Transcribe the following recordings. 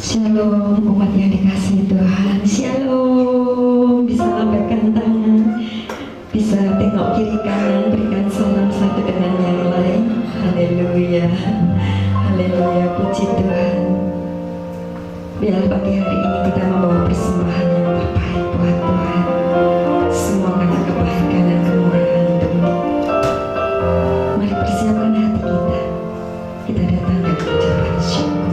Shalom umat yang dikasihi Tuhan. Shalom. Bisa lambaikan tangan, bisa tengok kiri kanan, berikan salam satu dengan yang lain. Haleluya, haleluya, puji Tuhan. Biar pagi hari ini kita membawa persembahan yang terbaik buat Tuhan. Semua karena kebaikan dan kemurahan Tuhan. Mari persiapkan hati kita. Kita datang dengan ucapan syukur.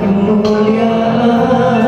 kemuliaan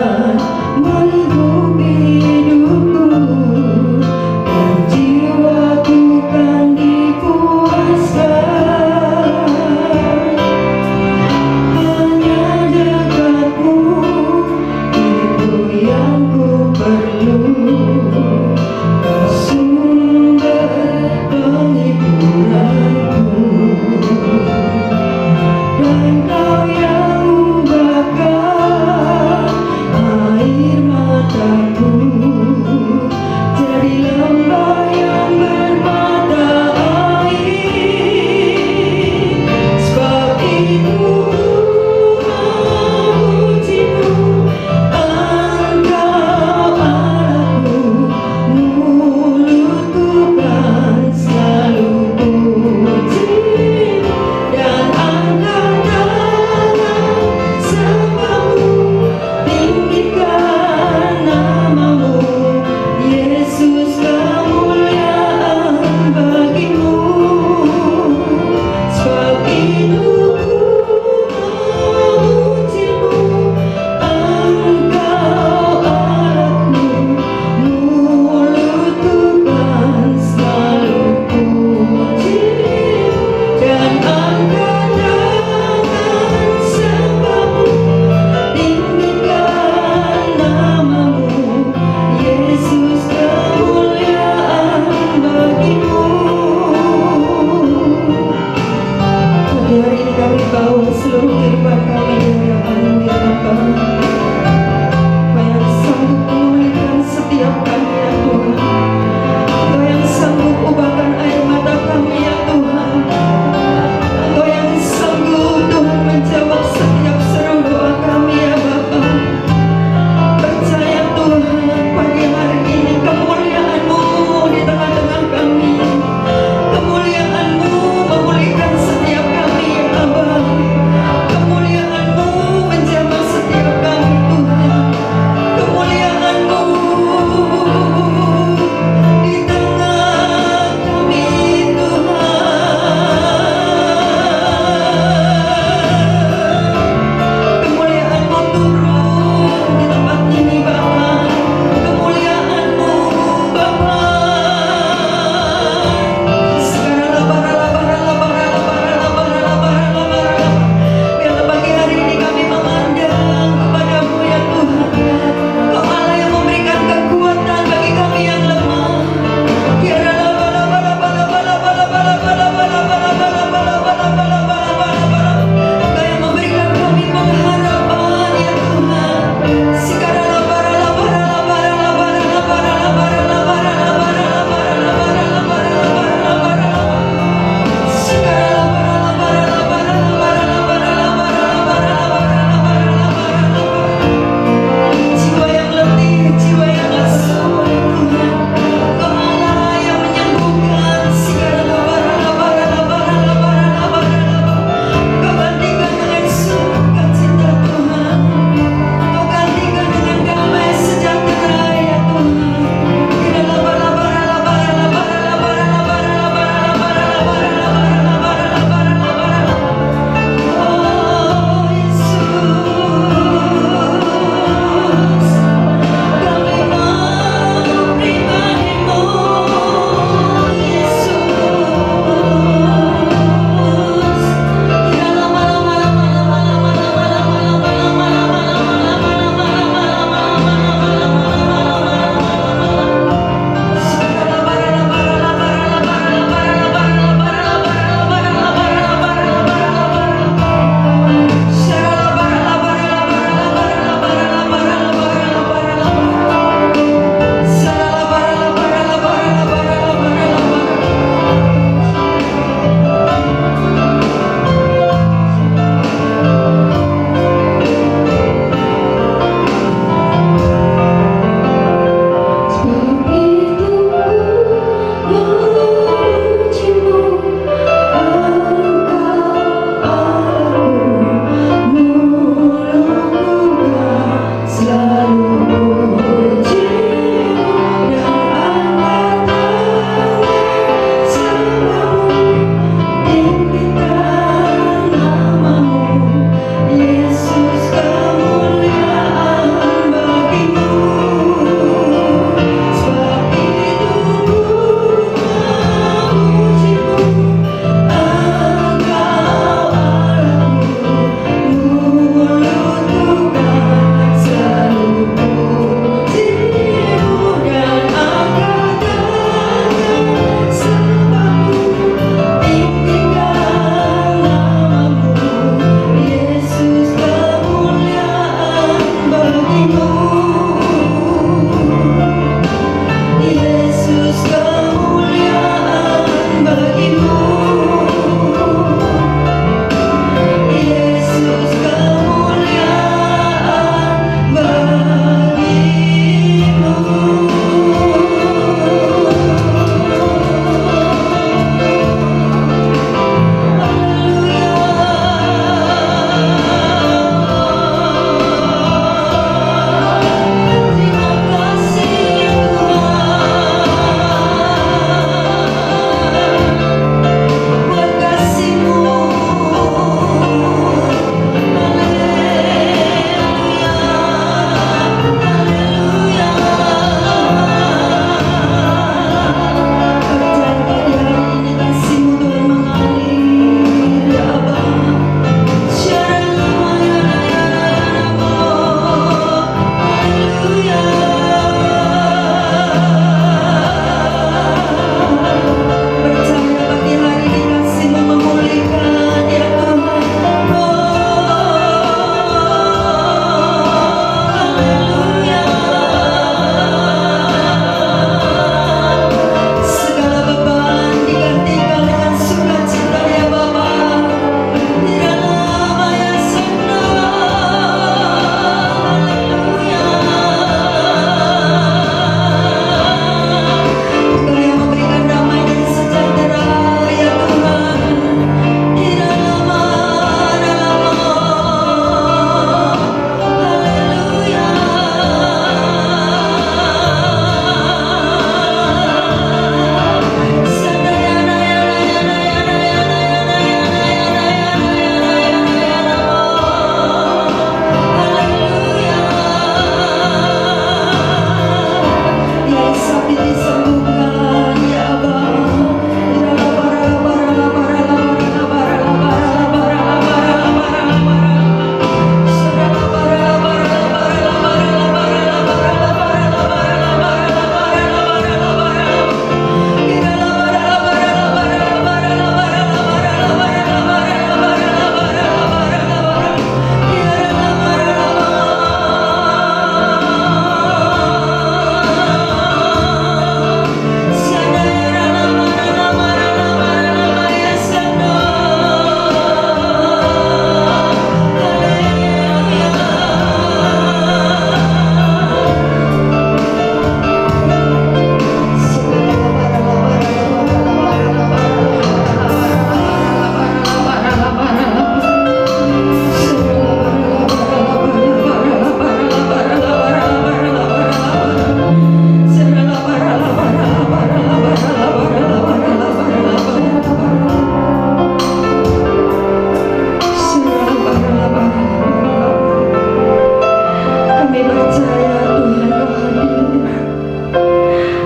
Kami percaya Tuhan Kau hadir.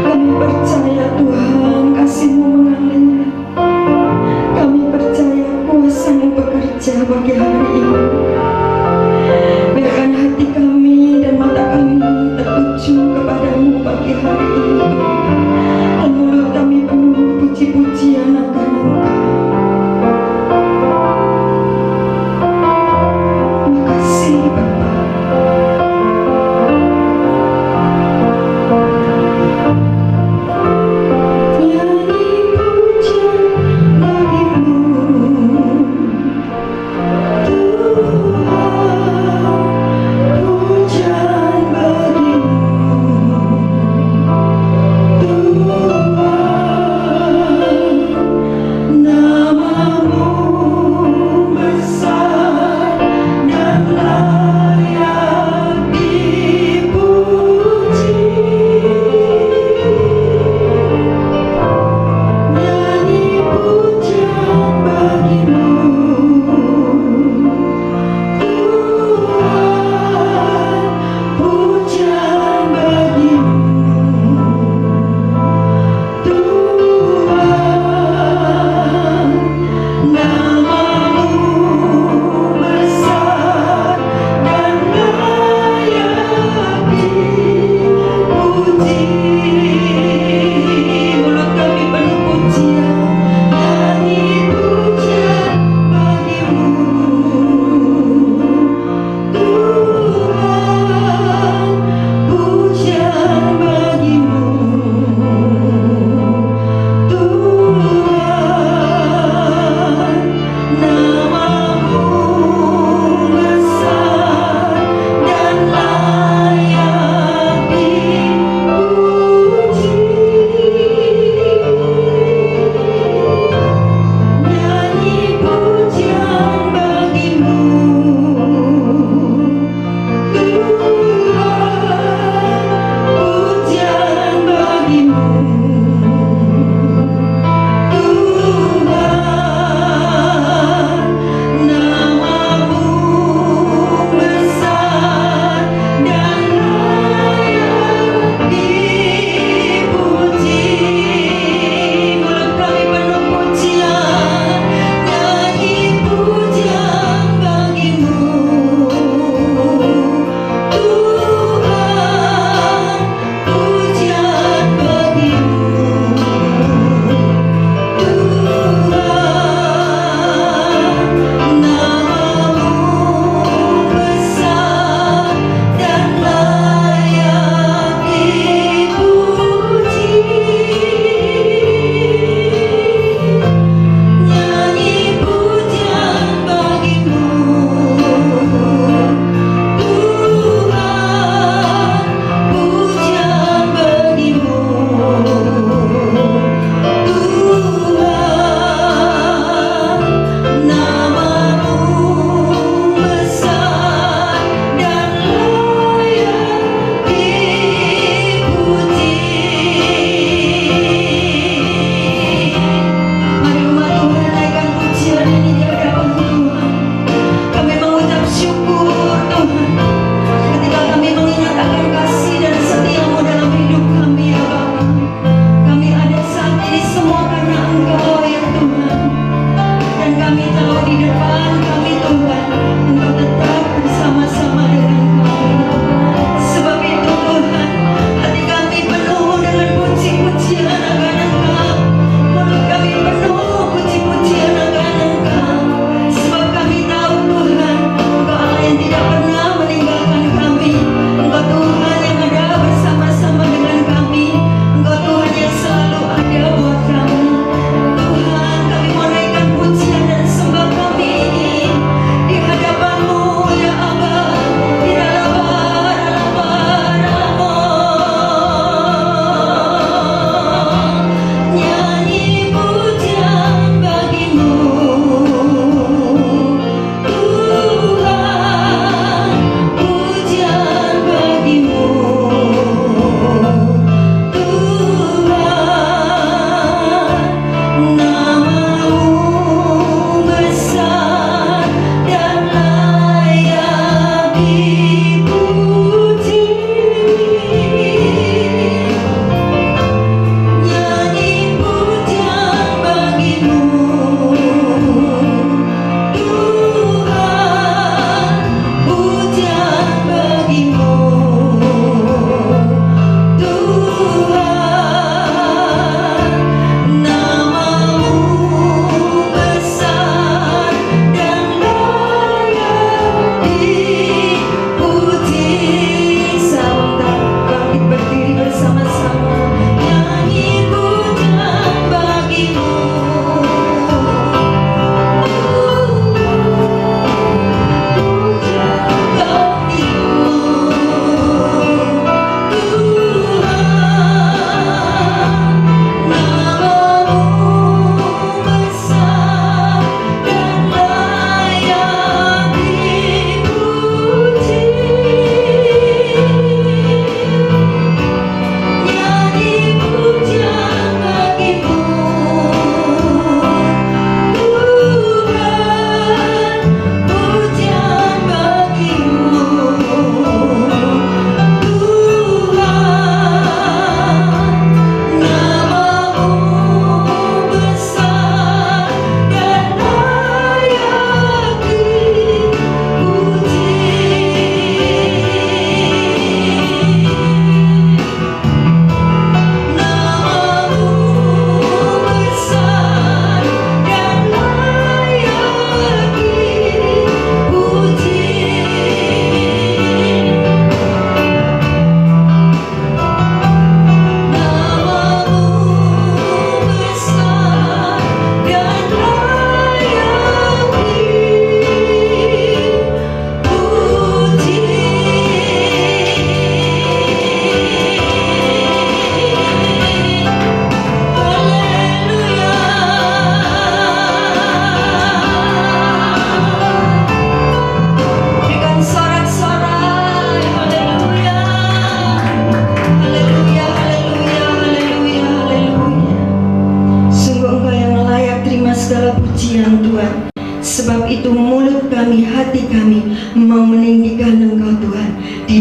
Kami percaya Tuhan kasih-Mu mengalir. Kami percaya kuasa-Mu bekerja bagi hari ini. Biarkan hati kami dan mata kami tertuju kepadamu pagi hari ini, dan mulut kami penuh puji-pujian akan Engkau. Terima kasih Bapa.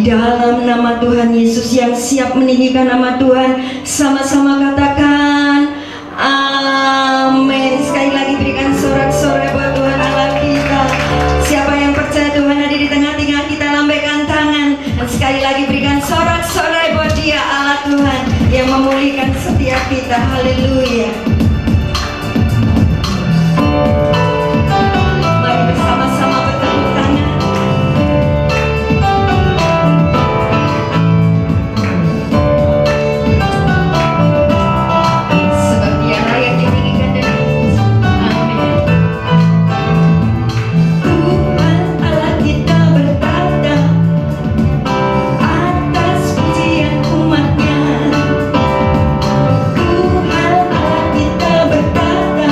Di dalam nama Tuhan Yesus, yang siap meninggikan nama Tuhan, sama-sama katakan amin. Sekali lagi berikan sorak-sorai buat Tuhan Allah kita. Siapa yang percaya Tuhan ada di tengah-tengah kita, lambaikan tangan. Dan sekali lagi berikan sorak-sorai buat Dia, Allah Tuhan yang memulihkan setiap kita. Haleluya. Mari bersama-sama bertepuk tangan. Sebab Dia layak ditinggikan dan amin. Tuhan Allah kita berkata atas pujian umatnya. Tuhan Allah kita berkata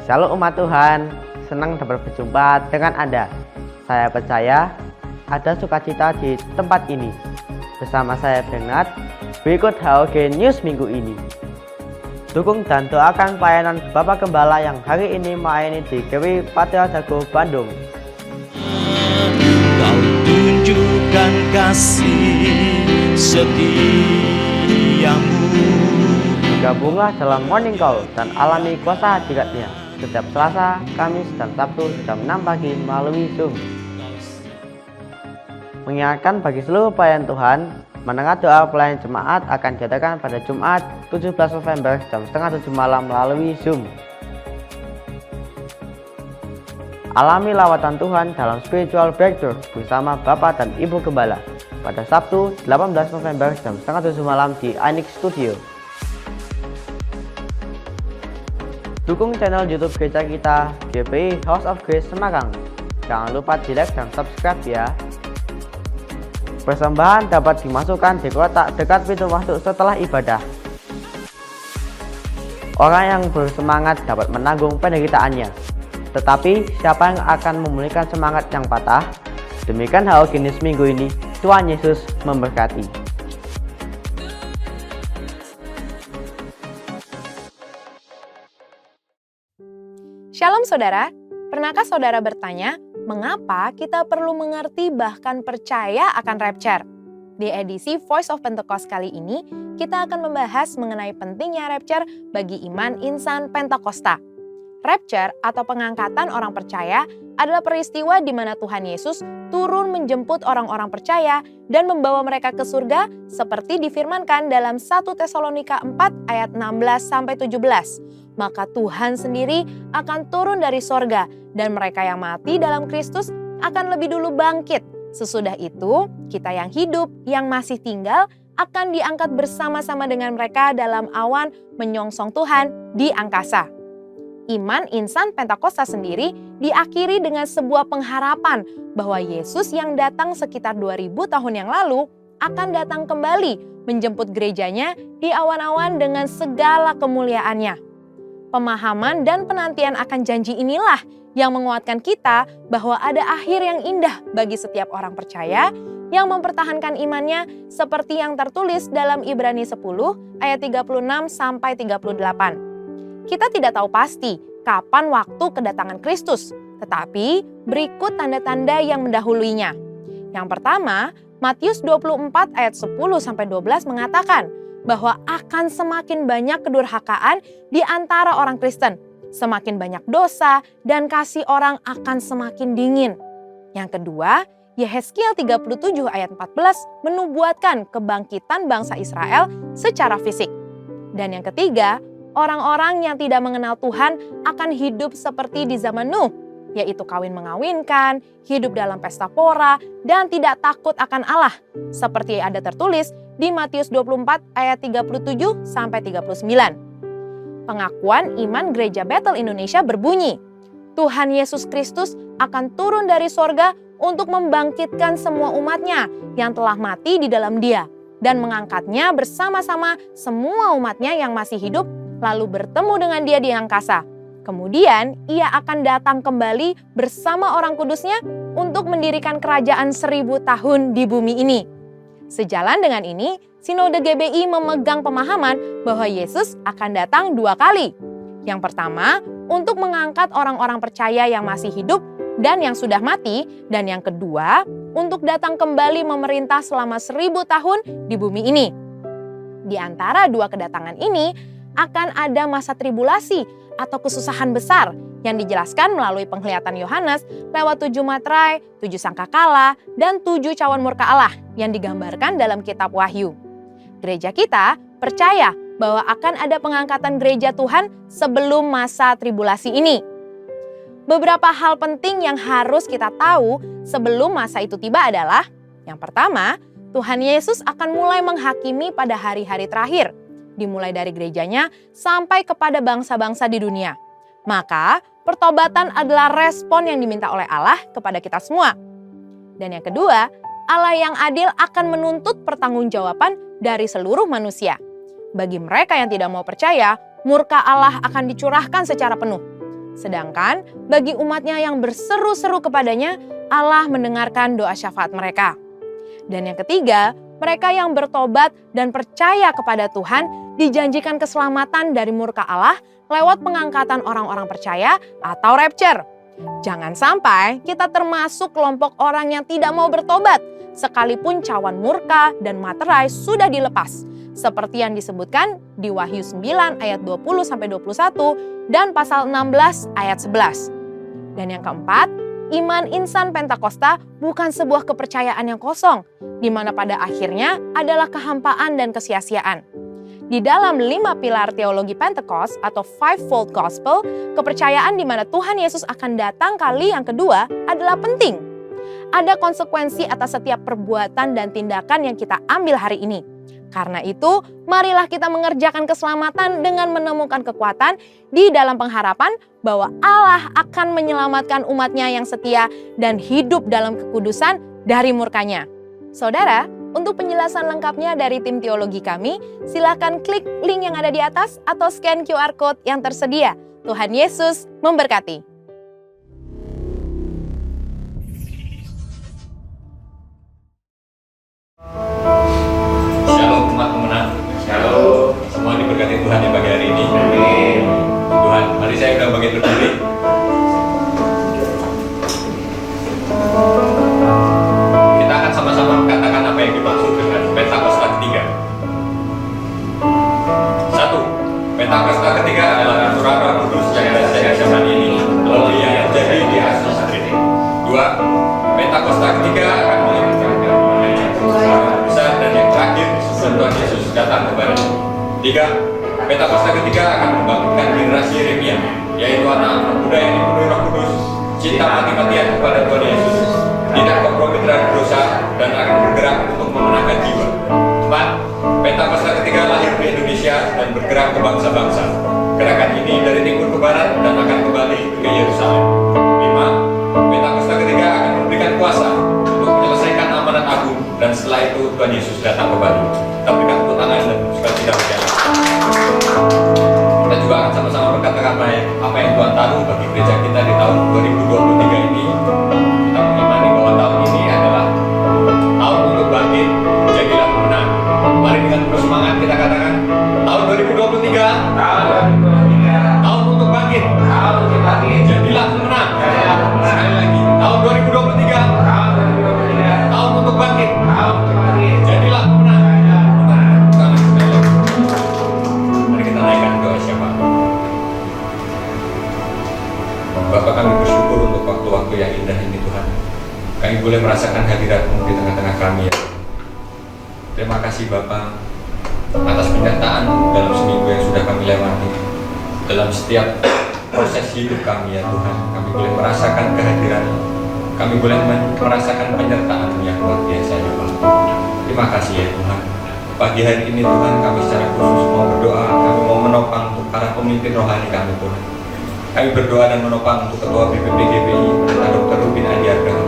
Shalom umat Tuhan, senang dapat berjumpa dengan Anda. Saya percaya ada sukacita di tempat ini. Bersama saya Bernard, berikut HOG News minggu ini. Dukung dan doakan pelayanan Bapak Gembala yang hari ini melayani di GW Patria Dago, Bandung. Kau tunjukkan kasih setiamu. Bergabunglah dalam Morning Call dan alami kuasa hadiratnya setiap Selasa, Kamis, dan Sabtu jam 6 pagi melalui Zoom. Mengingatkan bagi seluruh pelayan Tuhan, mendengar doa pelayan jemaat akan diadakan pada Jumat 17 November jam setengah 7 malam melalui Zoom. Alami lawatan Tuhan dalam Spiritual Breakthrough bersama Bapak dan Ibu Gembala pada Sabtu 18 November jam setengah 7 malam di Anix Studio. Dukung channel YouTube gereja kita, GPI House of Grace Semarang. Jangan lupa di like dan subscribe ya. Persembahan dapat dimasukkan di kotak dekat pintu masuk setelah ibadah. Orang yang bersemangat dapat menanggung penderitaannya, tetapi siapa yang akan memulihkan semangat yang patah? Demikian HOG News minggu ini. Tuhan Yesus memberkati. Shalom saudara, pernahkah saudara bertanya, mengapa kita perlu mengerti bahkan percaya akan rapture? Di edisi Voice of Pentecost kali ini, kita akan membahas mengenai pentingnya rapture bagi iman insan Pentakosta. Rapture atau pengangkatan orang percaya adalah peristiwa di mana Tuhan Yesus turun menjemput orang-orang percaya dan membawa mereka ke surga seperti difirmankan dalam 1 Tesalonika 4 ayat 16-17. Maka Tuhan sendiri akan turun dari sorga dan mereka yang mati dalam Kristus akan lebih dulu bangkit. Sesudah itu, kita yang hidup, yang masih tinggal, akan diangkat bersama-sama dengan mereka dalam awan menyongsong Tuhan di angkasa. Iman insan Pentakosta sendiri diakhiri dengan sebuah pengharapan bahwa Yesus yang datang sekitar 2000 tahun yang lalu akan datang kembali menjemput gerejanya di awan-awan dengan segala kemuliaannya. Pemahaman dan penantian akan janji inilah yang menguatkan kita bahwa ada akhir yang indah bagi setiap orang percaya yang mempertahankan imannya seperti yang tertulis dalam Ibrani 10 ayat 36-38. Kita tidak tahu pasti kapan waktu kedatangan Kristus, tetapi berikut tanda-tanda yang mendahuluinya. Yang pertama, Matius 24 ayat 10-12 mengatakan bahwa akan semakin banyak kedurhakaan di antara orang Kristen, semakin banyak dosa dan kasih orang akan semakin dingin. Yang kedua, Yehezkiel 37 ayat 14 menubuatkan kebangkitan bangsa Israel secara fisik. Dan yang ketiga, orang-orang yang tidak mengenal Tuhan akan hidup seperti di zaman Nuh, yaitu kawin mengawinkan, hidup dalam pesta pora, dan tidak takut akan Allah, seperti ada tertulis di Matius 24 ayat 37-39. Pengakuan iman Gereja Bethel Indonesia berbunyi, Tuhan Yesus Kristus akan turun dari sorga untuk membangkitkan semua umatnya yang telah mati di dalam Dia dan mengangkatnya bersama-sama semua umatnya yang masih hidup lalu bertemu dengan Dia di angkasa. Kemudian Ia akan datang kembali bersama orang kudusnya untuk mendirikan kerajaan 1000 tahun di bumi ini. Sejalan dengan ini, Sinode GBI memegang pemahaman bahwa Yesus akan datang 2 kali. Yang pertama, untuk mengangkat orang-orang percaya yang masih hidup dan yang sudah mati. Dan yang kedua, untuk datang kembali memerintah selama 1000 tahun di bumi ini. Di antara 2 kedatangan ini, akan ada masa tribulasi atau kesusahan besar yang dijelaskan melalui penglihatan Yohanes lewat 7 materai, 7 sangkakala, dan 7 cawan murka Allah yang digambarkan dalam kitab Wahyu. Gereja kita percaya bahwa akan ada pengangkatan gereja Tuhan sebelum masa tribulasi ini. Beberapa hal penting yang harus kita tahu sebelum masa itu tiba adalah, yang pertama, Tuhan Yesus akan mulai menghakimi pada hari-hari terakhir, dimulai dari gerejanya sampai kepada bangsa-bangsa di dunia. Maka, pertobatan adalah respon yang diminta oleh Allah kepada kita semua. Dan yang kedua, Allah yang adil akan menuntut pertanggungjawaban dari seluruh manusia. Bagi mereka yang tidak mau percaya, murka Allah akan dicurahkan secara penuh. Sedangkan bagi umatnya yang berseru-seru kepadanya, Allah mendengarkan doa syafaat mereka. Dan yang ketiga, mereka yang bertobat dan percaya kepada Tuhan dijanjikan keselamatan dari murka Allah lewat pengangkatan orang-orang percaya atau rapture. Jangan sampai kita termasuk kelompok orang yang tidak mau bertobat, sekalipun cawan murka dan materai sudah dilepas. Seperti yang disebutkan di Wahyu 9 ayat 20-21 dan pasal 16 ayat 11. Dan yang keempat, iman insan Pentakosta bukan sebuah kepercayaan yang kosong, di mana pada akhirnya adalah kehampaan dan kesia-siaan. Di dalam 5 pilar teologi Pentecost atau Fivefold Gospel, kepercayaan di mana Tuhan Yesus akan datang kali yang kedua adalah penting. Ada konsekuensi atas setiap perbuatan dan tindakan yang kita ambil hari ini. Karena itu, marilah kita mengerjakan keselamatan dengan menemukan kekuatan di dalam pengharapan bahwa Allah akan menyelamatkan umatnya yang setia dan hidup dalam kekudusan dari murkanya. Saudara, untuk penjelasan lengkapnya dari tim teologi kami, silakan klik link yang ada di atas atau scan QR Code yang tersedia. Tuhan Yesus memberkati. Shalom umat pemenang. Shalom. Semua diberkati Tuhan di pagi hari ini. Amin. Tuhan, mari saya undang bagi berdiri. Kita akan sama-sama mengatakan apa yang dimaksud dengan Pentakosta ketiga. 1. Pentakosta ketiga adalah aturan Roh Kudus yang ada sejak zaman ini, lalu yang terjadi di akhir saat ini. 2. Pentakosta ketiga akan melibatkan besar dan yang terakhir sebelum Tuhan Yesus datang kembali. 3. Pentakosta ketiga akan membangkitkan generasi Yeremia, yaitu anak-anak muda yang dipenuhi Roh Kudus, cinta mati-matian kepada Tuhan Yesus, tidak kompromi terhadap dosa, dan akan bergerak untuk memenangkan jiwa. 4. Pentakosta ketiga lahir di Indonesia dan bergerak ke bangsa-bangsa. Gerakan ini dari timur ke barat dan akan kembali ke Yerusalem. 5. Pentakosta ketiga akan memberikan kuasa untuk menyelesaikan amanat agung, dan setelah itu Tuhan Yesus datang kembali. Kita berikan tepuk tangan dan sukacita berjalan. Kita juga akan sama-sama berkatakan apa yang Tuhan taruh bagi gereja kita di tahun 2023 ini. Kita mengimani bahwa tahun ini adalah tahun untuk bangkit, jadilah pemenang. Mari dengan penuh semangat kita katakan, tahun 2023, tahun untuk bangkit, jadilah pemenang. Sekali lagi, tahun 2023, tahun untuk bangkit, jadilah pemenang. Mari kita naikkan doa syafaat. Bapa, kami bersyukur untuk waktu-waktu yang indah ini Tuhan. Kami boleh merasakan hadirat-Mu di tengah-tengah kami ya. Terima kasih Bapa atas penyertaan dalam seminggu yang sudah kami lewati. Dalam setiap proses hidup kami ya Tuhan, kami boleh merasakan kehadiran-Mu. Kami boleh merasakan penyertaan-Mu yang luar biasa ya Bapa. Terima kasih ya Tuhan. Pagi hari ini Tuhan, kami secara khusus mau berdoa, kami mau menopang untuk para pemimpin rohani kami Tuhan. Kami berdoa dan menopang untuk Ketua BPP GBI, Pendeta Dr. Rubin Adi Argam,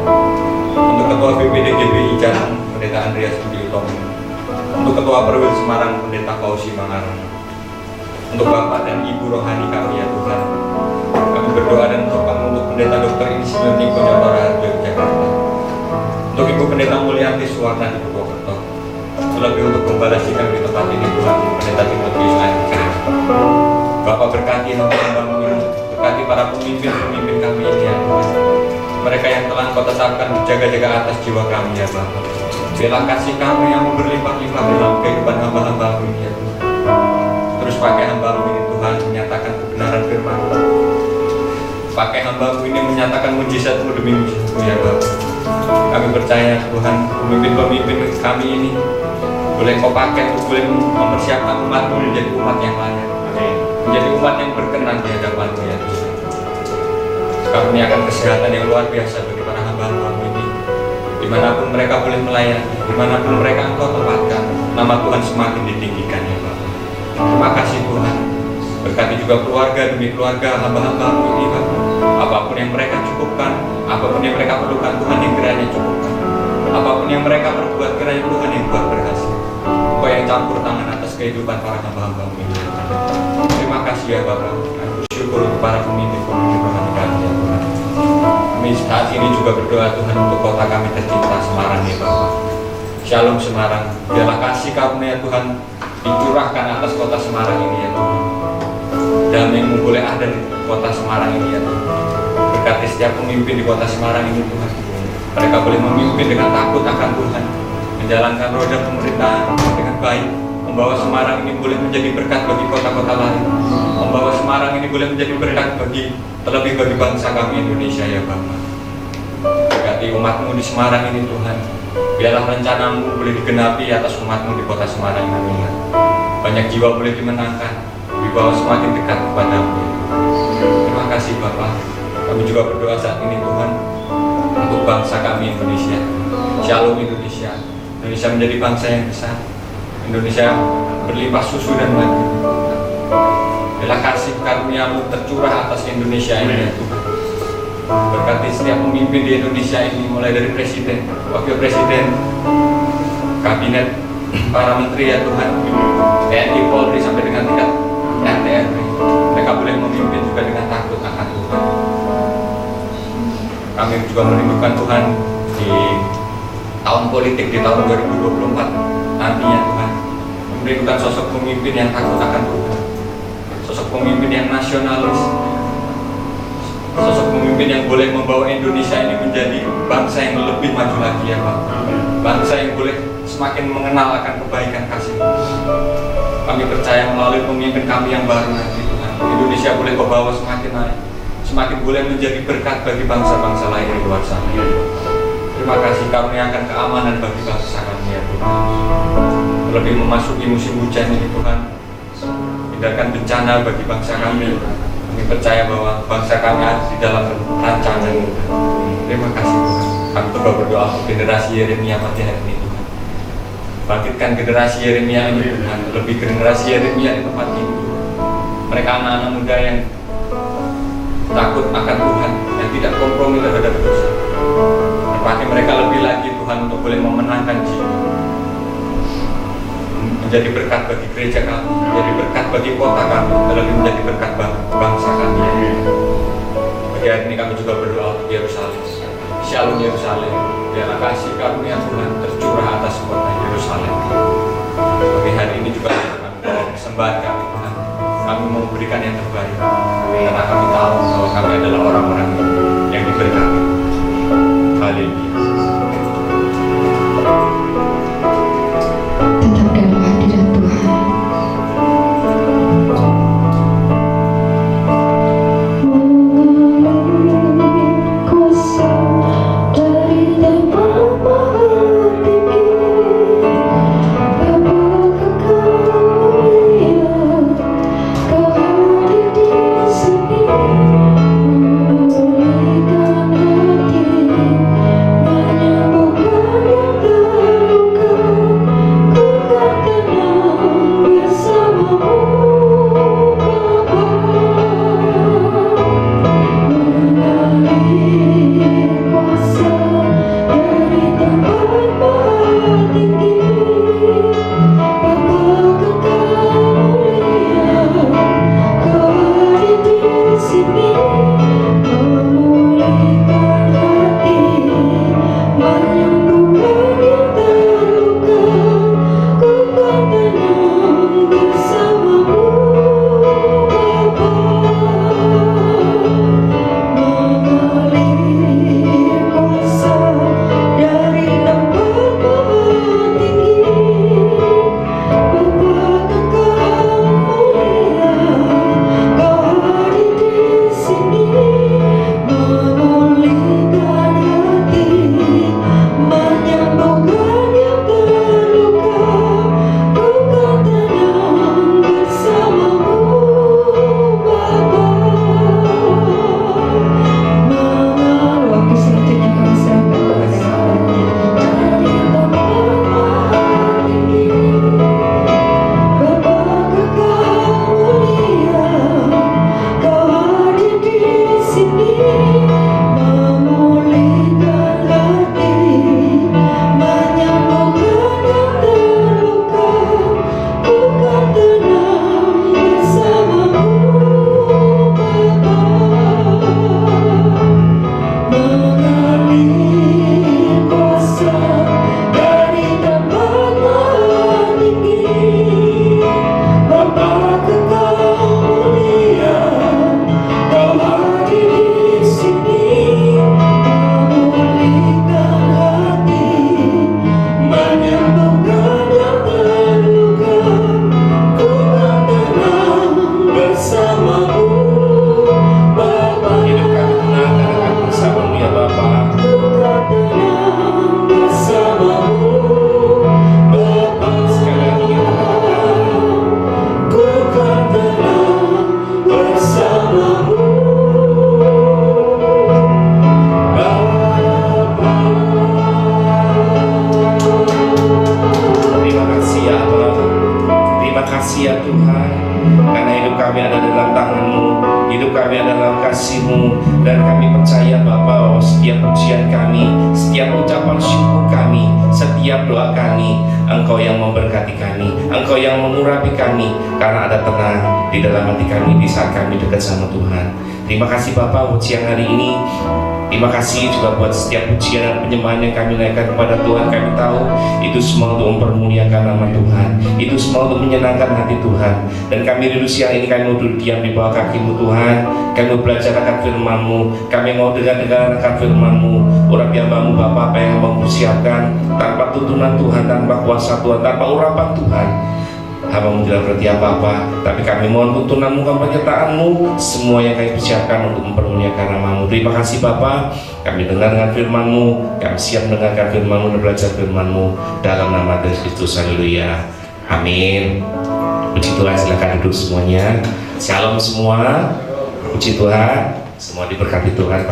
untuk Ketua BPD GBI Jalan, Pendeta Andreas Budi Utomo, untuk Ketua Perwil Semarang, Pendeta Fauzi Mangarang, untuk Bapak dan Ibu rohani kami ya Tuhan. Kami berdoa dan menopang untuk Pendeta Dr. Insinyur Niko Nyotora Harjo Jakarta, untuk Ibu Pendeta Mulyanti Suwarna di Purwokerto, terlebih untuk membalasi kami di tempat ini Tuhan, Pendeta Timotius Adi. Bapak berkati hamba-hamba-Mu ini, berkati para pemimpin-pemimpin kami ini ya Tuhan. Mereka yang telah Kau tetapkan berjaga-jaga atas jiwa kami ya Bapak. Biarlah kasih Kamu yang berlimpah-limpah dalam kehidupan hamba-hamba-Mu ini ya Tuhan. Terus pakai hamba-Mu ini Tuhan menyatakan kebenaran firman. Pakai hamba-Mu ini menyatakan mujizat-Mu demi mujizat-Mu ya Bapak. Kami percaya Tuhan, pemimpin-pemimpin kami ini boleh Kau pakai untuk boleh mempersiapkan umat-Mu menjadi umat yang layak, menjadi umat yang berkenan di hadapan-Mu ya Tuhan. Karuniakan kesehatan yang luar biasa bagi para hamba-hamba-Mu ini. Dimanapun mereka boleh melayani, dimanapun mereka Engkau tempatkan, nama Tuhan semakin ditinggikan ya Bapak. Terima kasih Tuhan. Berkati juga keluarga demi keluarga hamba-hamba-Mu ini Bapak. Apapun yang mereka cukupkan, apapun yang mereka perlukan Tuhan yang kiranya cukupkan. Apapun yang mereka perbuat kiranya Tuhan yang buat berhasil. Engkau yang campur tangan atas kehidupan para hamba-hamba-Mu ini. Terima kasih ya Bapak. Kami bersyukur untuk para pemimpin ini juga berdoa Tuhan untuk kota kami tercinta Semarang ya Bapak. Shalom Semarang, biarlah kasih karunia Tuhan dicurahkan atas kota Semarang ini ya Tuhan. Damai-Mu boleh ada di kota Semarang ini ya Tuhan. Berkati setiap pemimpin di kota Semarang ini Tuhan. Mereka boleh memimpin dengan takut akan Tuhan, menjalankan roda pemerintahan dengan baik, membawa Semarang ini boleh menjadi berkat bagi kota-kota lain, membawa Semarang ini boleh menjadi berkat terlebih bagi bangsa kami Indonesia ya Bapak. Berkati umat-Mu di Semarang ini Tuhan, biarlah rencana-Mu boleh digenapi atas umat-Mu di kota Semarang ini Tuhan. Banyak jiwa boleh dimenangkan, dibawa semakin dekat kepada-Mu. Terima kasih Bapak. Kami juga berdoa saat ini Tuhan untuk bangsa kami Indonesia. Shalom Indonesia. Indonesia menjadi bangsa yang besar. Indonesia berlimpah susu dan madu. Biarlah kasih karunia-Mu tercurah atas Indonesia ini ya Tuhan. Berkati setiap pemimpin di Indonesia ini, mulai dari presiden, wakil presiden, kabinet, para menteri ya Tuhan, TNI, Polri sampai dengan tingkat RT RW. Mereka boleh memimpin juga dengan takut akan Tuhan. Kami juga merindukan Tuhan di tahun politik di tahun 2024 nantinya Tuhan. Merindukan sosok pemimpin yang takut akan Tuhan, sosok pemimpin yang nasionalis, sosok pemimpin yang boleh membawa Indonesia ini menjadi bangsa yang lebih maju lagi ya Pak. Bangsa yang boleh semakin mengenal akan kebaikan kasih. Kami percaya melalui pemimpin kami yang baru nanti Tuhan, Indonesia boleh membawa semakin naik, semakin boleh menjadi berkat bagi bangsa-bangsa lain di luar sana ya Tuhan. Terima kasih karuniakan keamanan bagi bangsa kami ya Tuhan. Terlebih memasuki musim hujan ini Tuhan, hindarkan bencana bagi bangsa kami. Kami percaya bahwa bangsa kami ada di dalam rancangan Tuhan. Terima kasih Tuhan. Kami coba berdoa untuk generasi Yeremia pada hari ini Tuhan. Bangkitkan generasi Yeremia ini Tuhan, lebih generasi Yeremia di tempat ini Tuhan. Mereka anak-anak muda yang takut akan Tuhan, yang tidak kompromi terhadap dosa. Berpakai mereka lebih lagi Tuhan untuk boleh memenangkan jiwa, menjadi berkat bagi gereja kami, menjadi berkat bagi kota kami, terlebih menjadi berkat bangsa kami. Bagi hari ini kami juga berdoa untuk Yerusalem. Shalom Yerusalem, biarlah kasih karunia Tuhan tercurah atas kota Yerusalem. Bagi hari ini juga kami bawa persembahan kami Tuhan. Kami mau memberikan yang terbaik, karena kami tahu bahwa kami adalah orang-orang yang diberkati. Haleluya. Tetap dalam hadirat Tuhan. Kuasa dari tempat maha tinggi, Bapa kekal mulia, Kau hadir di sini, memulihkan hati. kami ada dalam tangan-Mu, hidup kami ada dalam kasih-Mu, dan kami percaya Bapa bahwa setiap pujian kami, setiap ucapan syukur kami, setiap doa kami, Engkau yang memberkati kami, Engkau yang mengurapi kami, karena ada tenang di dalam hati kami di saat kami dekat sama Tuhan. Terima kasih Bapa buat siang hari ini. Terima kasih juga buat setiap pujian dan penyembahan yang kami naikkan kepada Tuhan. Kami tahu itu semua untuk mempermuliakan nama Tuhan, itu semua untuk menyenangkan hati Tuhan. Dan kami rindu siang ini kami mau duduk diam di bawah kaki-Mu Tuhan. Kami mau belajar akan firman-Mu, kami mau dengar akan firman-Mu. Urapi hamba-Mu Bapa, apa yang Abang persiapkan, tanpa tuntunan Tuhan, tanpa kuasa Tuhan, tanpa urapan Tuhan, Hamba-Mu tidak berarti apa-apa, tapi kami mohon tuntunan-Mu, penyertaan-Mu, semua yang kami persiapkan untuk mempermuliakan nama-Mu. Terima kasih Bapa, kami dengar dengan firman-Mu, kami siap mendengarkan firman-Mu dan belajar firman-Mu dalam nama Kristus. Haleluya, amin. Puji Tuhan, silakan duduk semuanya. Shalom semua, puji Tuhan, semua diberkati Tuhan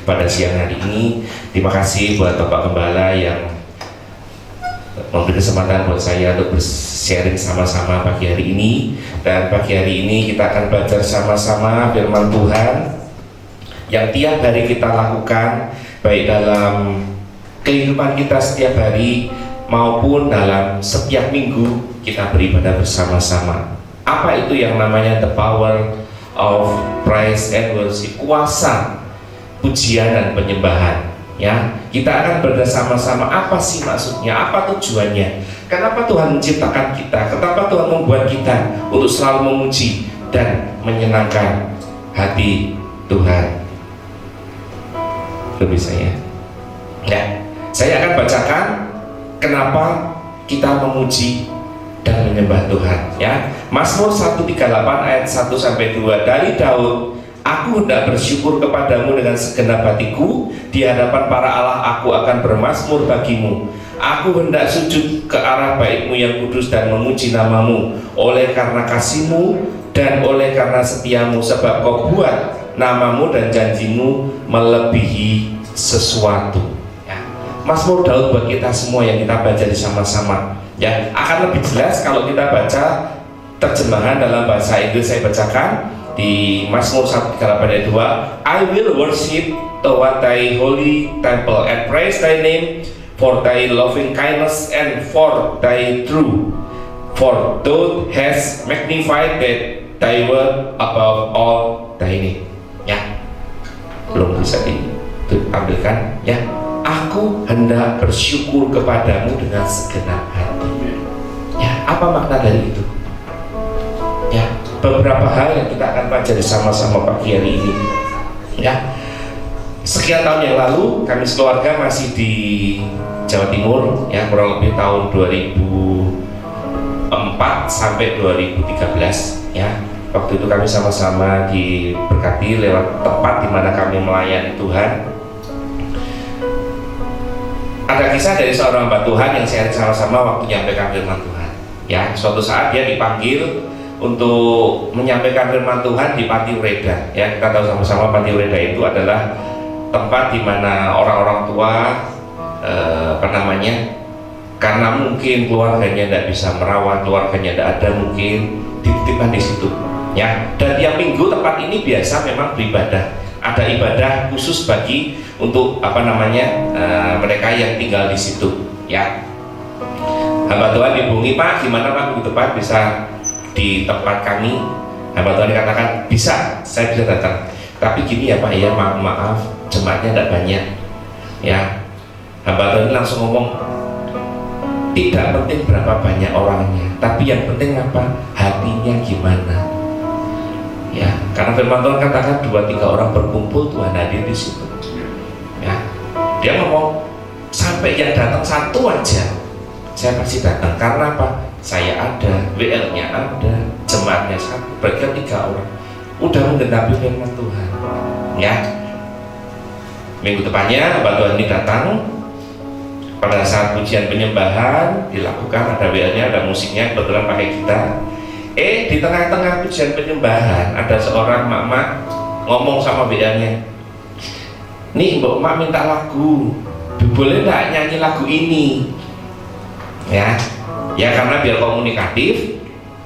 pada siang hari ini. Terima kasih buat Bapak Gembala yang memberi kesempatan buat saya untuk sharing sama-sama pagi hari ini. Dan pagi hari ini kita akan belajar sama-sama firman Tuhan yang tiap hari kita lakukan, baik dalam kehidupan kita setiap hari maupun dalam setiap minggu kita beribadah bersama-sama. Apa itu yang namanya the power of praise and worship, kuasa pujian dan penyembahan? Ya, kita akan bersama-sama apa sih maksudnya, apa tujuannya, kenapa Tuhan menciptakan kita, kenapa Tuhan membuat kita untuk selalu memuji dan menyenangkan hati Tuhan. Lebih ya, saya akan bacakan kenapa kita memuji dan menyembah Tuhan. Ya, Mazmur 138 ayat 1 sampai 2 dari Daud. Aku hendak bersyukur kepadamu dengan segenap hatiku, di hadapan para Allah aku akan bermazmur bagimu. Aku hendak sujud ke arah bait-Mu yang kudus dan memuji nama-Mu, oleh karena kasih-Mu dan oleh karena setia-Mu, sebab Kau buat nama-Mu dan janji-Mu melebihi sesuatu. Ya. Mazmur Daud buat kita semua yang kita baca sama-sama. Ya, akan lebih jelas kalau kita baca terjemahan dalam bahasa Inggris. Saya bacakan di Mazmur 138 ayat 2. I will worship toward thy holy temple and praise thy name for thy loving kindness and for thy truth, for thou hast magnified thy word above all thy name. Ya, belum bisa diambilkan. Ya, aku hendak bersyukur kepadamu dengan segenap hati. Ya, apa makna dari itu? Ya, beberapa hal yang kita akan pelajari sama-sama pagi hari ini. Ya, sekian tahun yang lalu kami sekeluarga masih di Jawa Timur, ya, kurang lebih tahun 2004 sampai 2013. Ya, waktu itu kami sama-sama diberkati lewat tempat di mana kami melayani Tuhan. Ada kisah dari seorang hamba Tuhan yang sharing sama-sama waktu menyampaikan firman Tuhan. Ya, suatu saat dia dipanggil untuk menyampaikan firman Tuhan di Panti Ureda. Ya, kita tahu sama-sama Panti Ureda itu adalah tempat di mana orang-orang tua karena mungkin keluarganya tidak bisa merawat, keluarganya tidak ada, mungkin dititipkan di situ. Ya, dan tiap minggu tempat ini biasa memang beribadah. Ada ibadah khusus bagi untuk mereka yang tinggal di situ. Ya, hamba Tuhan dihubungi, Pak, gimana Pak minggu depan bisa di tempat kami? Hamba Tuhan dikatakan bisa, saya bisa datang. Tapi gini ya Pak, ya maaf jemaatnya tidak banyak. Ya, hamba Tuhan langsung ngomong, tidak penting berapa banyak orangnya, tapi yang penting apa? Hatinya gimana? Ya, karena firman Tuhan katakan 2-3 orang berkumpul, Tuhan hadir di situ. Ya, dia ngomong sampai yang datang satu aja, saya pasti datang. Karena apa? Saya ada, WL-nya ada, jemaatnya satu, berarti 3 orang. Udah menggenapi firman Tuhan. Ya, minggu depannya hamba Tuhan ini datang. Pada saat pujian penyembahan dilakukan, ada WL-nya, ada musiknya, kebetulan pakai gitar. Di tengah-tengah pujian penyembahan ada seorang mak-mak ngomong sama WL-nya, nih mbak mak minta lagu, boleh nggak nyanyi lagu ini? Ya, ya karena biar komunikatif,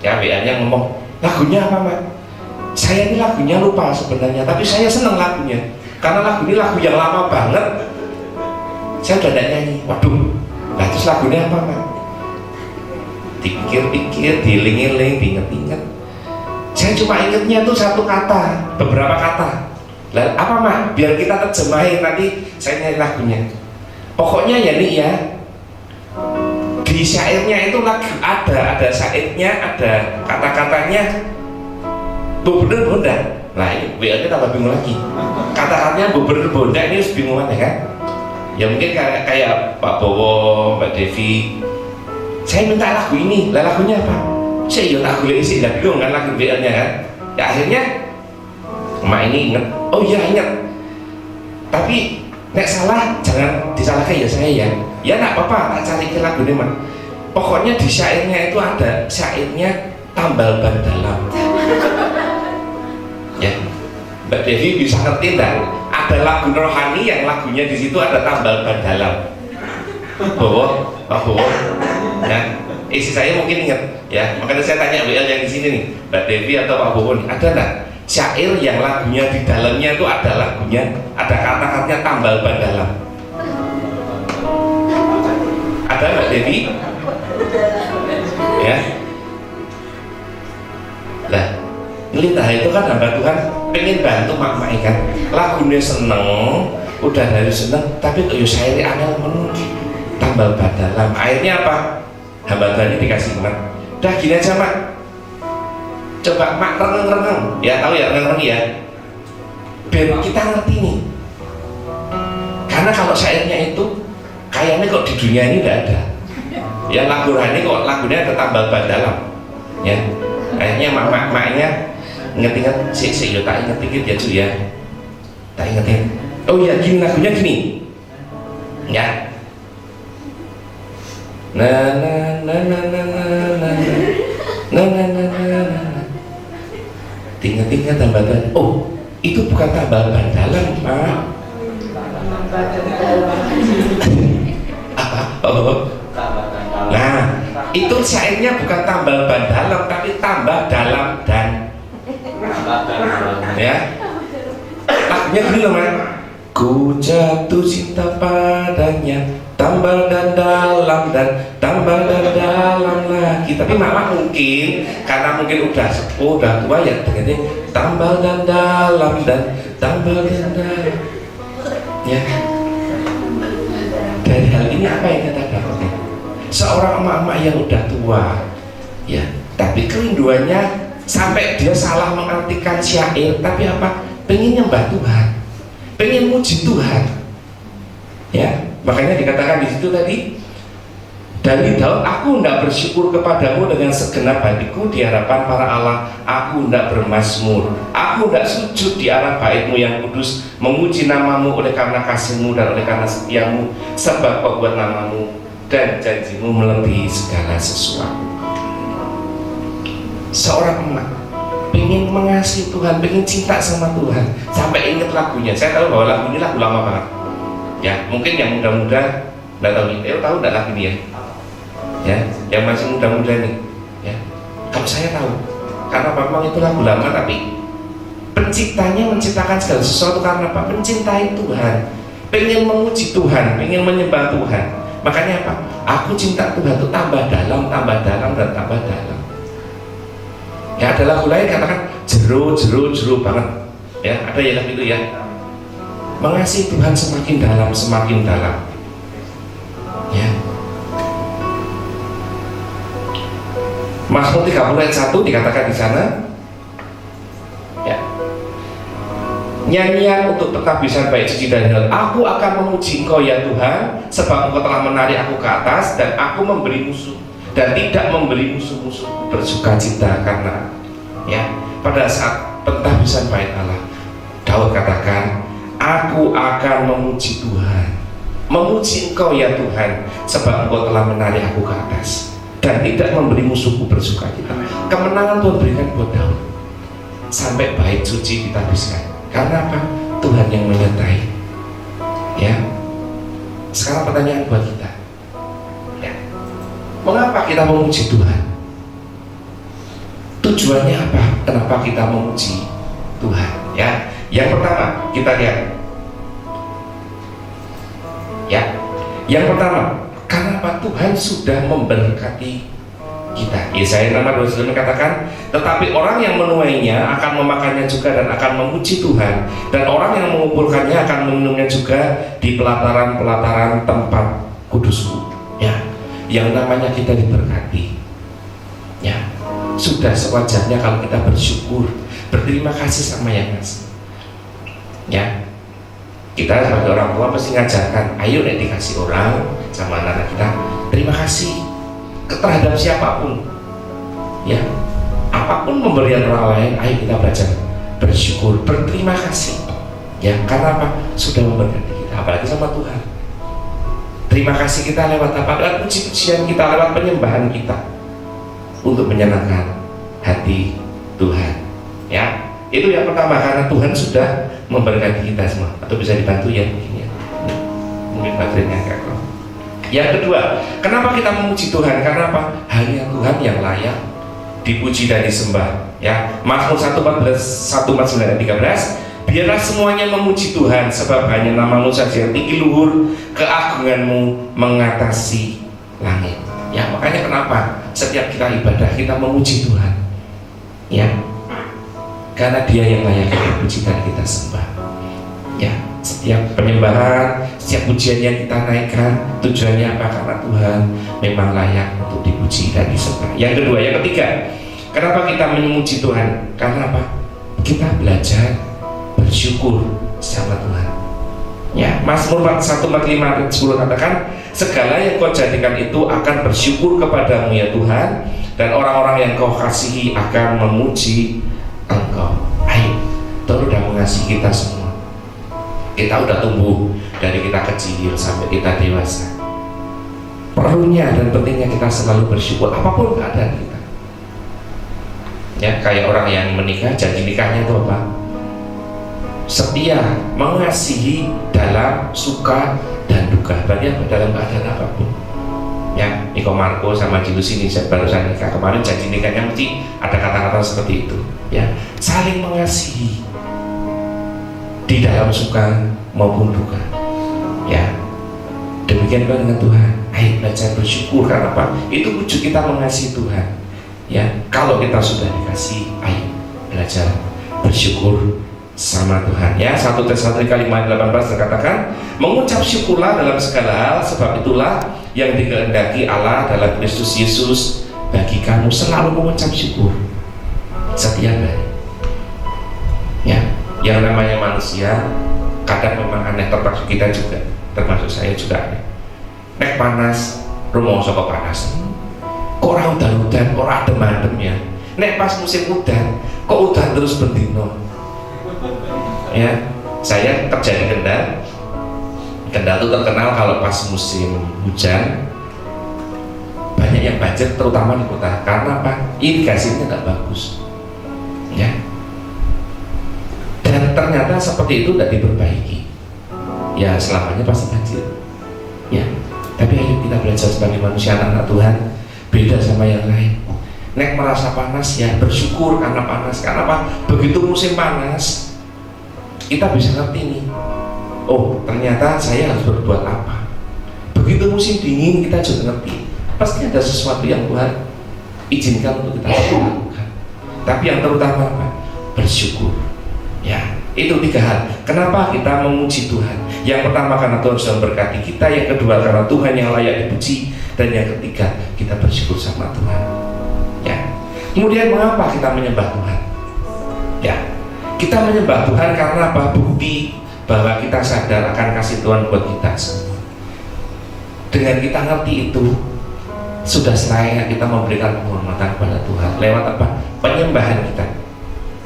ya WL-nya ngomong, Lagunya apa, Mak? Saya ini lagunya lupa sebenarnya, tapi saya senang lagunya karena lagu ini lagu yang lama banget. Saya udah gak nyanyi. Waduh, nah terus lagunya apa, Mak? Dipikir-pikir, diiling-iling, diinget-inget. Saya cuma ingetnya tuh satu kata, beberapa kata. Lalu apa, Mak? Biar kita terjemahin, nanti saya nyari lagunya. Pokoknya ya nih ya, di syairnya itu lagu ada syairnya, ada kata-katanya Gubernur Bonda. Nah ini WL-nya tambah bingung lagi. Kata-katanya Gubernur Bonda ini harus bingungan ya kan? Ya mungkin kayak Pak Bowo, Mbak Devi. Saya minta lagu ini, lah lagunya apa? Saya tak boleh isi, lah bingung kan lagu WL-nya kan? Ya akhirnya Mak ini inget, oh iya inget. Tapi nek salah jangan disalahkan ya saya ya. Ya nak apa-apa, tak cari ke lagu ini, Mak. Pokoknya di syairnya itu ada syairnya tambal ban dalam. Ya, Mbak Devi bisa ngerti enggak? Ada lagu rohani yang lagunya di situ ada tambal ban dalam. Bowo, Pak Bowo. Nah, isi saya mungkin ingat ya. Makanya saya tanya WL yang di sini nih, Mbak Devi atau Pak Bowo nih, ada enggak syair yang lagunya di dalamnya itu ada lagunya, ada kata-katanya tambal ban dalam? Ada Mbak Devi? Ya. Lah, ngelitah itu kan hamba Tuhan pengen bantu mak-mak kan. Lagunya seneng, udah dari seneng, tapi kok syairnya angel men tambal ban dalam. Akhirnya apa? Hamba Tuhan ini dikasih Mak. Udah gini aja, Mak. Coba Mak reneng-reneng. Ya tahu ya reneng-reneng ya. Biar kita ngerti nih. Karena kalau syairnya itu kayaknya kok di dunia ini tidak ada. Ya lagu rohani kok lagunya ada tambal ban dalam. Ya. Akhirnya mak-maknya inget-inget sih yo tak inget dikit ya cu ya. Tak ingetin. Oh iya gini lagunya gini. Ya. Na na na na na na na na na na na. Inget-inget tambal ban. Oh, itu bukan tambal ban dalam, Pak. Apa? Oh. Nah, itu syairnya bukan tambal ban dalam tapi tambah dalam dan ya lagunya gini loh, Mas. Ku jatuh cinta padanya, tambal dan dalam dan tambal dan dalam lagi. Tapi mama mungkin karena mungkin udah sepuh, udah tua ya dengannya tambal dan dalam dan tambal dan dalam. Ya. Dari hal ini apa yang kita dapatkan? Seorang emak-emak yang udah tua, ya, tapi kerinduannya sampai dia salah mengartikan syair, tapi apa? Pengen nyembah Tuhan, pengen muji Tuhan, ya. Makanya dikatakan di situ tadi dari Daud, aku hendak bersyukur kepadamu dengan segenap hatiku di hadapan para Allah, aku hendak bermazmur, aku hendak sujud di arah bait-Mu yang kudus, memuji namamu oleh karena kasih-Mu dan oleh karena setiamu, sebab Kau buat namamu dan janjimu melebihi segala sesuatu. Seorang emak pengen mengasihi Tuhan, pengen cinta sama Tuhan, sampai inget lagunya. Saya tahu bahwa lagu ini lagu lama banget. Ya, mungkin yang muda-muda nggak tahu ini. Tahu nggak lagu ini ya? Ya, yang masih muda-muda nih. Ya, kalau saya tahu, karena memang itu lagu lama, tapi penciptanya menciptakan segala sesuatu karena apa? Mencintai Tuhan, pengen memuji Tuhan, pengen menyembah Tuhan. Makanya apa? Aku cinta Tuhan itu tambah dalam dan tambah dalam. Ya ada lagu lain katakan jero banget. Ya ada yang itu ya. Mengasihi Tuhan semakin dalam. Ya. Mazmur 30 ayat 1 dikatakan di sana. Ya. Nyanyian untuk penghabisan baik suci dan halal. Aku akan memuji Engkau ya Tuhan, sebab Engkau telah menarik aku ke atas dan aku memberi musuh dan tidak memberi musuh-musuh bersukacita karena ya pada saat penghabisan bait Allah, Daud katakan, aku akan memuji Tuhan, memuji Engkau ya Tuhan, sebab Engkau telah menarik aku ke atas dan tidak memberi musuhku bersukacita. Kemenangan Tuhan berikan buat Daud sampai bait suci kita habiskan. Karena apa? Tuhan yang menyertai. Ya. Sekarang pertanyaan buat kita. Ya. Mengapa kita memuji Tuhan? Tujuannya apa? Kenapa kita memuji Tuhan? Ya, yang pertama kita lihat. Ya, yang pertama, kenapa Tuhan sudah memberkati kita? Yesaya 6:29 katakan, tetapi orang yang menuainya akan memakannya juga dan akan memuji Tuhan, dan orang yang mengumpulkannya akan meminumnya juga di pelataran-pelataran tempat kudusku. Ya, yang namanya kita diberkati. Ya, sudah sewajarnya kalau kita bersyukur, berterima kasih sama yang ngasih. Ya, kita sebagai orang tua pasti ngajarkan, ayo nek dikasih orang sama anak kita, terima kasih terhadap siapapun. Ya, apapun pemberian orang lain, ayo kita belajar bersyukur, berterima kasih. Ya, karena apa? Sudah memberkati kita, apalagi sama Tuhan. Terima kasih kita lewat apa? Lewat puji-pujian kita, lewat penyembahan kita, untuk menyenangkan hati Tuhan. Ya, itu yang pertama, karena Tuhan sudah memberkati kita semua. Atau bisa dibantu ya mungkin ya. Mungkin baterainya agak kurang. Yang kedua, kenapa kita memuji Tuhan? Karena apa? Hanya Tuhan yang layak dipuji dan disembah. Ya, Mazmur 149:13, biarlah semuanya memuji Tuhan, sebab hanya nama-Mu saja yang tinggi luhur, keagungan-Mu mengatasi langit. Ya, makanya kenapa setiap kita ibadah kita memuji Tuhan. Ya, karena Dia yang layak dipuji dan kita sembah. Ya, setiap penyembahan, setiap pujian yang kita naikkan, tujuannya apa? Karena Tuhan memang layak untuk dipuji dan disembah. Yang kedua, yang ketiga, kenapa kita memuji Tuhan? Karena apa? Kita belajar bersyukur sama Tuhan. Ya, Mazmur 145:10 katakan, segala yang Kau jadikan itu akan bersyukur kepadamu ya Tuhan, dan orang-orang yang Kau kasihi akan memuji Engkau. Ayo, Tuhan udah mengasihi kita semua. Kita udah tumbuh dari kita kecil sampai kita dewasa. Perlunya dan pentingnya kita selalu bersyukur apapun keadaan kita. Ya, kayak orang yang menikah, janji nikahnya itu apa? Setia, mengasihi dalam suka dan duka. Berarti apa? Dalam keadaan apapun. Ya, Niko Marco sama Julus ini barusan nikah kemarin, janji nikahnya mesti ada kata-kata seperti itu. Ya, saling mengasihi di dalam suka maupun duka. Ya, demikian juga dengan Tuhan. Ayo belajar bersyukur, karena apa? Itu wujud kita mengasihi Tuhan. Ya, kalau kita sudah dikasih, ayo belajar bersyukur sama Tuhan. Ya, 1 Tesalonika 5:18 terkatakan, mengucap syukurlah dalam segala hal, sebab itulah yang dikehendaki Allah dalam Kristus Yesus bagi kamu. Selalu mengucap syukur setiap hari. Ya, yang namanya manusia kadang memang aneh, termasuk kita juga, termasuk saya juga aneh. Nek panas, rumongso kok panas. Kok ora udan-udan, kok ora adem-adem ya. Nek pas musim udan, kok udan terus bendino. Ya, saya kerja di Kendal. Kendal itu terkenal kalau pas musim hujan banyak yang banjir, terutama di kota. Karena apa? Irigasinya tidak bagus. Ya. Dan ternyata seperti itu tidak diperbaiki. Ya, selamanya pasti banjir. Ya. Tapi ayo kita belajar sebagai manusia anak Tuhan, beda sama yang lain. Nek merasa panas, ya bersyukur karena panas. Karena apa? Begitu musim panas, kita bisa ngerti nih, oh ternyata saya harus berbuat apa. Begitu musim dingin, kita juga ngerti, pasti ada sesuatu yang Tuhan izinkan untuk kita lakukan. Tapi yang terutama apa? Bersyukur. Ya, itu 3 hal. Kenapa kita memuji Tuhan? Yang pertama karena Tuhan sudah memberkati kita. Yang kedua karena Tuhan yang layak dipuji. Dan yang ketiga, kita bersyukur sama Tuhan. Ya. Kemudian mengapa kita menyembah Tuhan? Ya, kita menyembah Tuhan karena apa? Bukti bahwa kita sadar akan kasih Tuhan buat kita semua. Dengan kita ngerti itu, sudah selayaknya kita memberikan penghormatan kepada Tuhan lewat apa? Penyembahan kita.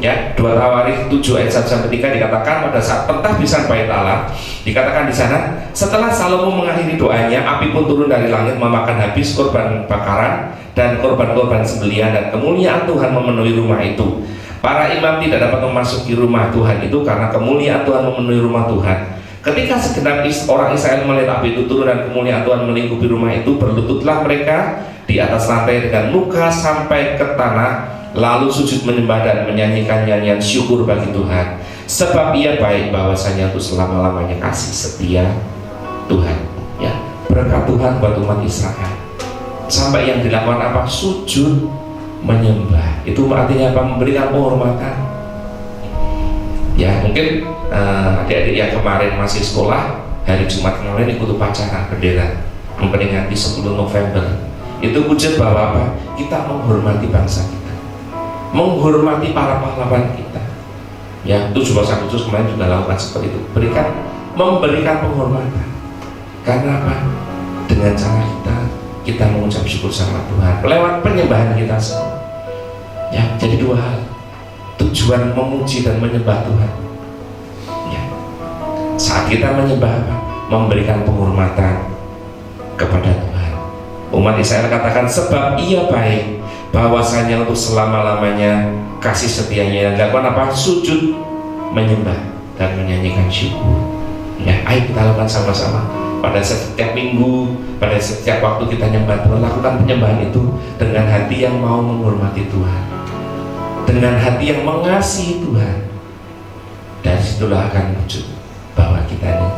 Ya, 2 Tawarikh 7:1-3 dikatakan pada saat pentahbisan Bait Allah, dikatakan di sana, setelah Salomo mengakhiri doanya, api pun turun dari langit memakan habis korban bakaran dan korban-korban sembelihan, dan kemuliaan Tuhan memenuhi rumah itu. Para imam tidak dapat memasuki rumah Tuhan itu karena kemuliaan Tuhan memenuhi rumah Tuhan. Ketika segenap orang Israel melihat api itu turun dan kemuliaan Tuhan melingkupi rumah itu, berlututlah mereka di atas lantai dengan muka sampai ke tanah, lalu sujud menyembah dan menyanyikan nyanyian syukur bagi Tuhan, sebab Ia baik, bahwasanya untuk selama-lamanya kasih setia Tuhan. Ya, berkat Tuhan buat umat Israel. Sampai yang dilakukan apa? Sujud menyembah. Itu artinya apa? Memberikan penghormatan. Ya, mungkin adik-adik yang kemarin masih sekolah, hari Jumat kemarin ikut upacara bendera memperingati 10 November. Itu wujud bahwa apa? Kita menghormati bangsa kita, menghormati para pahlawan kita. Ya, 17 Agustus kemarin juga lakukan seperti itu. Memberikan penghormatan. Karena apa? Dengan cara kita mengucap syukur sama Tuhan lewat penyembahan kita semua. Ya, jadi dua hal. Tujuan memuji dan menyembah Tuhan. Ya. Saat kita menyembah apa? Memberikan penghormatan kepada Tuhan. Umat Israel katakan, sebab Ia baik, bahwasanya untuk selama-lamanya kasih setianya. Yang dilakukan apa? Sujud menyembah dan menyanyikan syukur. Ya, ayo kita lakukan sama-sama. Pada setiap minggu, pada setiap waktu kita nyembah Tuhan, lakukan penyembahan itu dengan hati yang mau menghormati Tuhan, dengan hati yang mengasihi Tuhan. Dari situlah akan wujud bahwa kita ini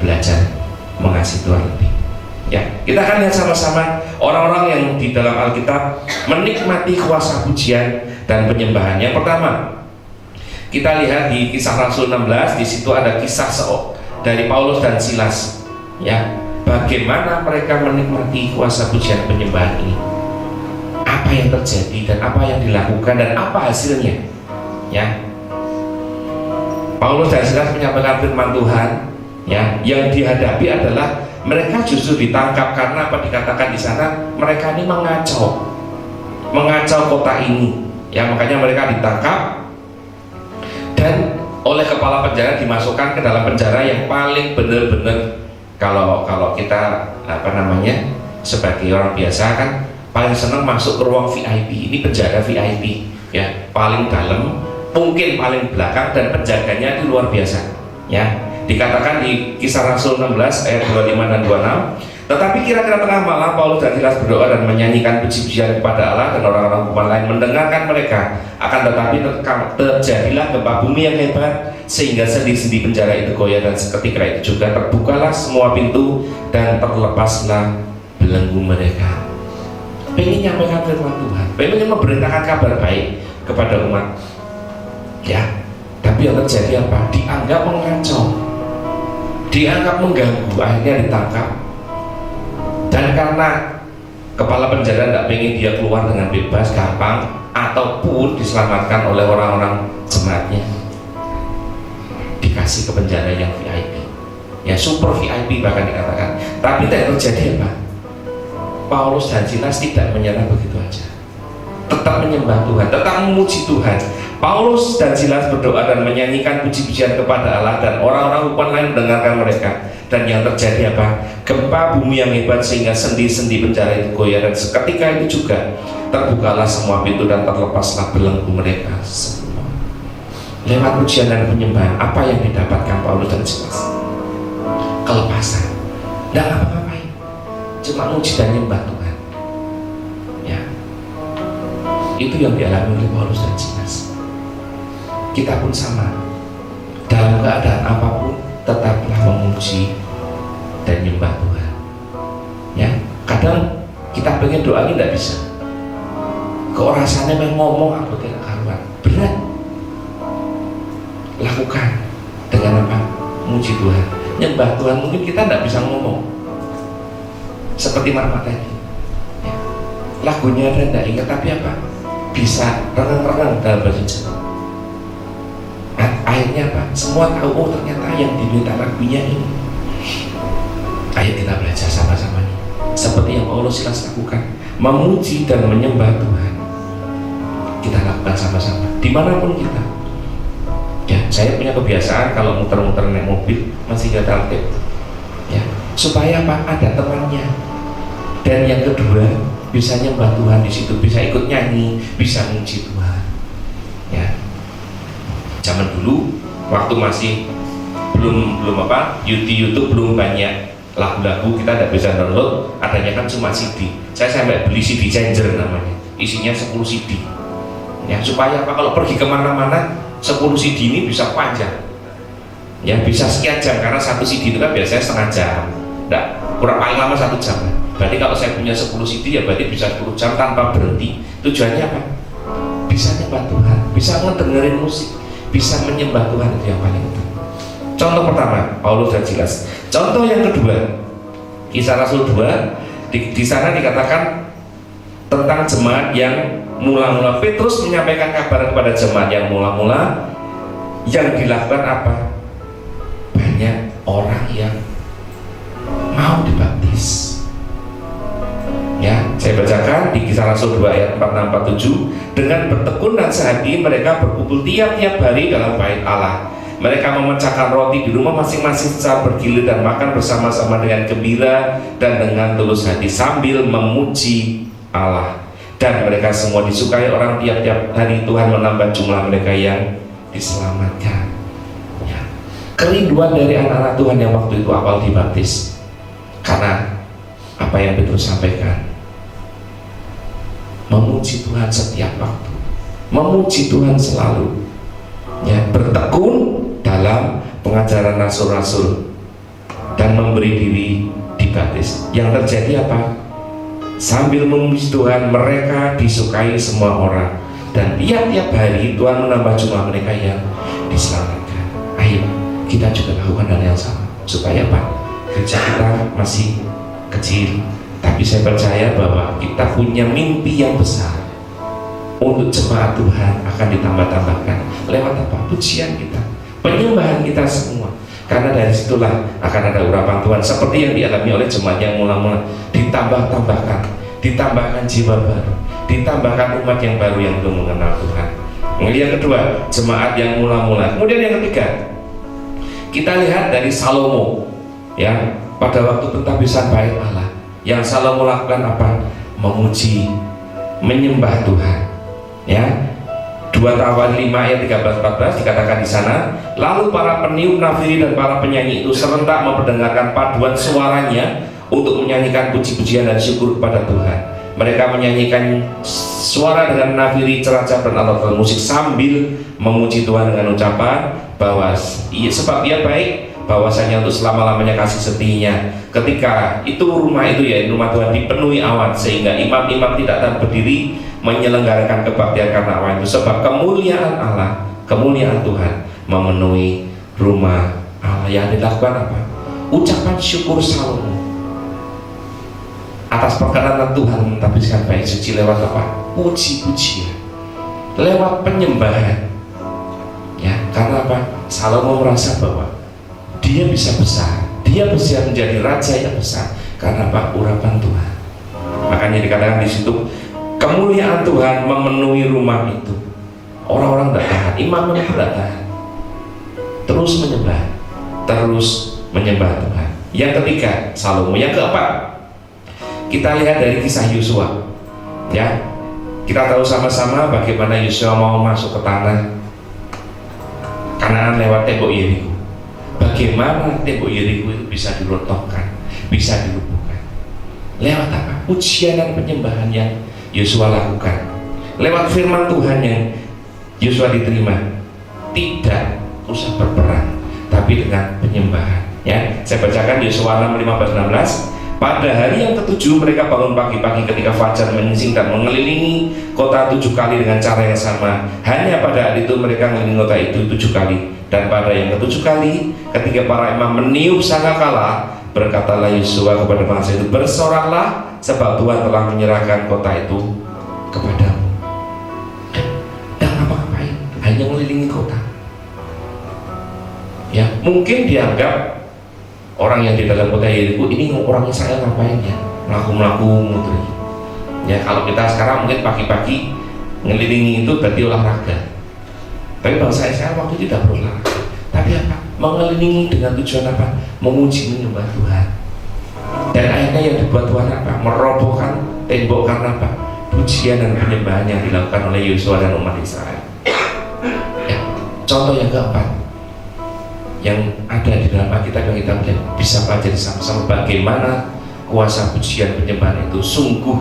belajar mengasihi Tuhan lebih. Ya, kita akan lihat sama-sama orang-orang yang di dalam Alkitab menikmati kuasa pujian dan penyembahan. Yang pertama, kita lihat di Kisah Rasul 16. Di situ ada kisah dari Paulus dan Silas. Ya, bagaimana mereka menikmati kuasa pujian penyembahan ini, apa yang terjadi dan apa yang dilakukan dan apa hasilnya. Ya, Paulus dan Silas menyampaikan firman Tuhan. Ya, yang dihadapi adalah mereka justru ditangkap karena apa? Dikatakan di sana mereka ini mengacau kota ini. Ya, makanya mereka ditangkap dan oleh kepala penjara dimasukkan ke dalam penjara yang paling benar-benar, kalau kita sebagai orang biasa kan paling senang masuk ke ruang VIP. Ini penjara VIP, ya, paling dalam, mungkin paling belakang, dan penjaganya itu luar biasa. Ya, dikatakan di Kisah Rasul 16 ayat 25 dan 26. Tetapi kira-kira tengah malam Paulus dan Silas berdoa dan menyanyikan puji-pujian kepada Allah, dan orang-orang umat lain mendengarkan mereka. Akan tetapi terjadilah gempa bumi yang hebat, sehingga sendi-sendi penjara itu goyah, dan seketika itu juga terbukalah semua pintu dan terlepaslah belenggu mereka. Pengen nyampaikan firman Tuhan, pengen memberitakan kabar baik kepada umat. Ya, tapi yang terjadi apa? Dianggap mengacau, dianggap mengganggu, akhirnya ditangkap. Dan karena kepala penjara tidak pengen dia keluar dengan bebas, gampang, ataupun diselamatkan oleh orang-orang jemaatnya, dikasih ke penjara yang VIP, ya, super VIP bahkan dikatakan. Tapi tidak terjadi apa? Paulus dan Silas tidak menyerah begitu aja, tetap menyembah Tuhan, tetap memuji Tuhan. Paulus dan Silas berdoa dan menyanyikan puji-pujian kepada Allah, dan orang-orang umat lain mendengarkan mereka. Dan yang terjadi apa? Gempa bumi yang hebat, sehingga sendi-sendi penjara itu goyah, dan seketika itu juga terbukalah semua pintu dan terlepaslah belenggu mereka semua. Lewat pujian dan penyembahan, apa yang didapatkan Paulus dan Silas? Kelepasan. Tidak apa-apain, cuma muji dan nyembah Tuhan. Ya, itu yang dialami oleh Paulus dan Silas. Kita pun sama, dalam keadaan apapun tetaplah memuji dan nyembah Tuhan. Ya, kadang kita pengen doa ini tidak bisa, kok rasanya pengen ngomong aku tidak karuan, berat. Lakukan dengan apa? Muji Tuhan, nyembah Tuhan. Mungkin kita tidak bisa ngomong seperti Mama tadi, ya, lagunya tidak ingat, tapi apa? Bisa renang-renang dalam bahasa Jawa. Akhirnya apa? Semua tahu, oh ternyata yang diminta lagunya ini. Ayo kita belajar sama-sama nih, seperti yang Paulus Silas lakukan, memuji dan menyembah Tuhan. Kita lakukan sama-sama, dimanapun kita. Ya, saya punya kebiasaan kalau muter-muter naik mobil masih nyetel tape. Ya, supaya apa? Ada temannya. Dan yang kedua, bisa nyembah Tuhan di situ, bisa ikut nyanyi, bisa muji Tuhan. Ya. Zaman dulu waktu masih belum di YouTube belum banyak lagu-lagu, kita tidak bisa download, adanya kan cuma CD. Saya sampai beli CD changer namanya, isinya 10 CD. Ya, supaya apa? Kalau pergi kemana-mana 10 CD ini bisa panjang. Ya, bisa sekian jam karena satu CD itu kan biasanya setengah jam. Nggak, kurang paling lama 1 jam. Berarti kalau saya punya 10 CD ya berarti bisa 10 jam tanpa berhenti. Tujuannya apa? Bisa nyembah Tuhan, bisa ngedengerin musik, bisa menyembah Tuhan, itu yang paling utama. Contoh pertama, Paulus sudah jelas. Contoh yang kedua, Kisah Rasul 2, di sana dikatakan tentang jemaat yang mula-mula. Petrus menyampaikan kabar kepada jemaat yang mula-mula, yang dilakukan apa? Banyak orang yang mau dibaptis. Ya, saya bacakan di Kisah Rasul 2 ayat 46-47. Dengan bertekun dan sehati mereka berkumpul tiap-tiap hari dalam bait Allah. Mereka memecahkan roti di rumah masing-masing secara bergilir dan makan bersama-sama dengan gembira dan dengan tulus hati sambil memuji Allah. Dan mereka semua disukai orang, tiap-tiap hari Tuhan menambah jumlah mereka yang diselamatkan. Ya. Kerinduan dari anak-anak Tuhan yang waktu itu awal dibaptis, karena apa yang Petrus sampaikan, memuji Tuhan setiap waktu, memuji Tuhan selalu, ya, bertekun dalam pengajaran rasul-rasul dan memberi diri dibaptis. Yang terjadi apa? Sambil memuji Tuhan, mereka disukai semua orang, dan tiap-tiap hari Tuhan menambah jumlah mereka yang diselamatkan. Ayo kita juga lakukan hal yang sama, supaya apa? Gereja kita masih kecil, tapi saya percaya bahwa kita punya mimpi yang besar untuk jemaat Tuhan akan ditambah-tambahkan lewat apa? Pujian kita, penyembahan kita semua. Karena dari situlah akan ada urapan Tuhan seperti yang dialami oleh jemaat yang mula-mula. Ditambahkan jiwa baru, ditambahkan umat yang baru yang belum mengenal Tuhan. Yang kedua, jemaat yang mula-mula. Kemudian yang ketiga, kita lihat dari Salomo, ya, pada waktu pentabisan bait Allah, yang Salomo lakukan apa? Memuji, menyembah Tuhan. Ya, 2 Tawarin 5 ayat 13-14 dikatakan di sana, lalu para peniup nafiri dan para penyanyi itu serentak memperdengarkan paduan suaranya untuk menyanyikan puji-pujian dan syukur kepada Tuhan. Mereka menyanyikan suara dengan nafiri, ceracap dan alat-alat musik sambil memuji Tuhan dengan ucapan bahwa sebab Dia baik, bahwasanya untuk selama-lamanya kasih setianya. Ketika itu rumah itu, ya, rumah Tuhan dipenuhi awan sehingga imam-imam tidak dapat berdiri menyelenggarakan kebaktian karena awan itu, sebab kemuliaan Allah, kemuliaan Tuhan memenuhi rumah Allah. Yang dilakukan apa? Ucapan syukur Salomo atas perkenanan Tuhan mentapiskan bait suci lewat apa? Puji-pujian, lewat penyembahan. Ya, karena apa? Salomo merasa bahwa dia bisa besar, dia bisa menjadi raja yang besar karena apa? Urapan Tuhan. Makanya dikatakan di situ, kemuliaan Tuhan memenuhi rumah itu. Orang-orang tidak tahan, imam tidak tahan, terus menyembah Tuhan. Yang ketiga, Salomo. Yang keempat, kita lihat dari kisah Yosua. Ya, kita tahu sama-sama bagaimana Yosua mau masuk ke tanah Kanaan lewat tembok Yeriko. Bagaimana tembok Yeriko itu bisa dirontokkan, bisa dirubuhkan. Lewat apa? Pujian dan penyembahan yang Yosua lakukan. Lewat firman Tuhan yang Yosua diterima. Tidak usah berperang, tapi dengan penyembahan. Ya, saya bacakan Yosua 6:15-16. Pada hari yang ketujuh mereka bangun pagi-pagi ketika fajar menyingsing dan mengelilingi kota 7 kali dengan cara yang sama. Hanya pada hari itu mereka mengelilingi kota itu 7 kali. Dan pada yang ke-7 kali, ketika para imam meniup sangkakala, berkatalah Yosua kepada bangsa itu, bersoraklah, sebab Tuhan telah menyerahkan kota itu kepadamu. Dan apa-apain? Hanya mengelilingi kota. Ya, mungkin dianggap orang yang di dalam kota Yeriko ini, orangnya saya ngapain ya? Melaku-melaku muteri. Ya, kalau kita sekarang mungkin pagi-pagi ngelilingi itu berarti olahraga. Tapi bangsa Israel waktu itu tidak berolahraga. Tapi apa? Mengelilingi dengan tujuan apa? Memuji, menyembah Tuhan. Dan akhirnya yang dibuat Tuhan apa? Merobohkan tembok karena apa? Pujian dan penyembahan yang dilakukan oleh Yosua dan umat Israel. Ya, contoh yang keempat yang ada di dalam Alkitab yang kita melihat, bisa pelajari sama-sama bagaimana kuasa pujian penyembahan itu sungguh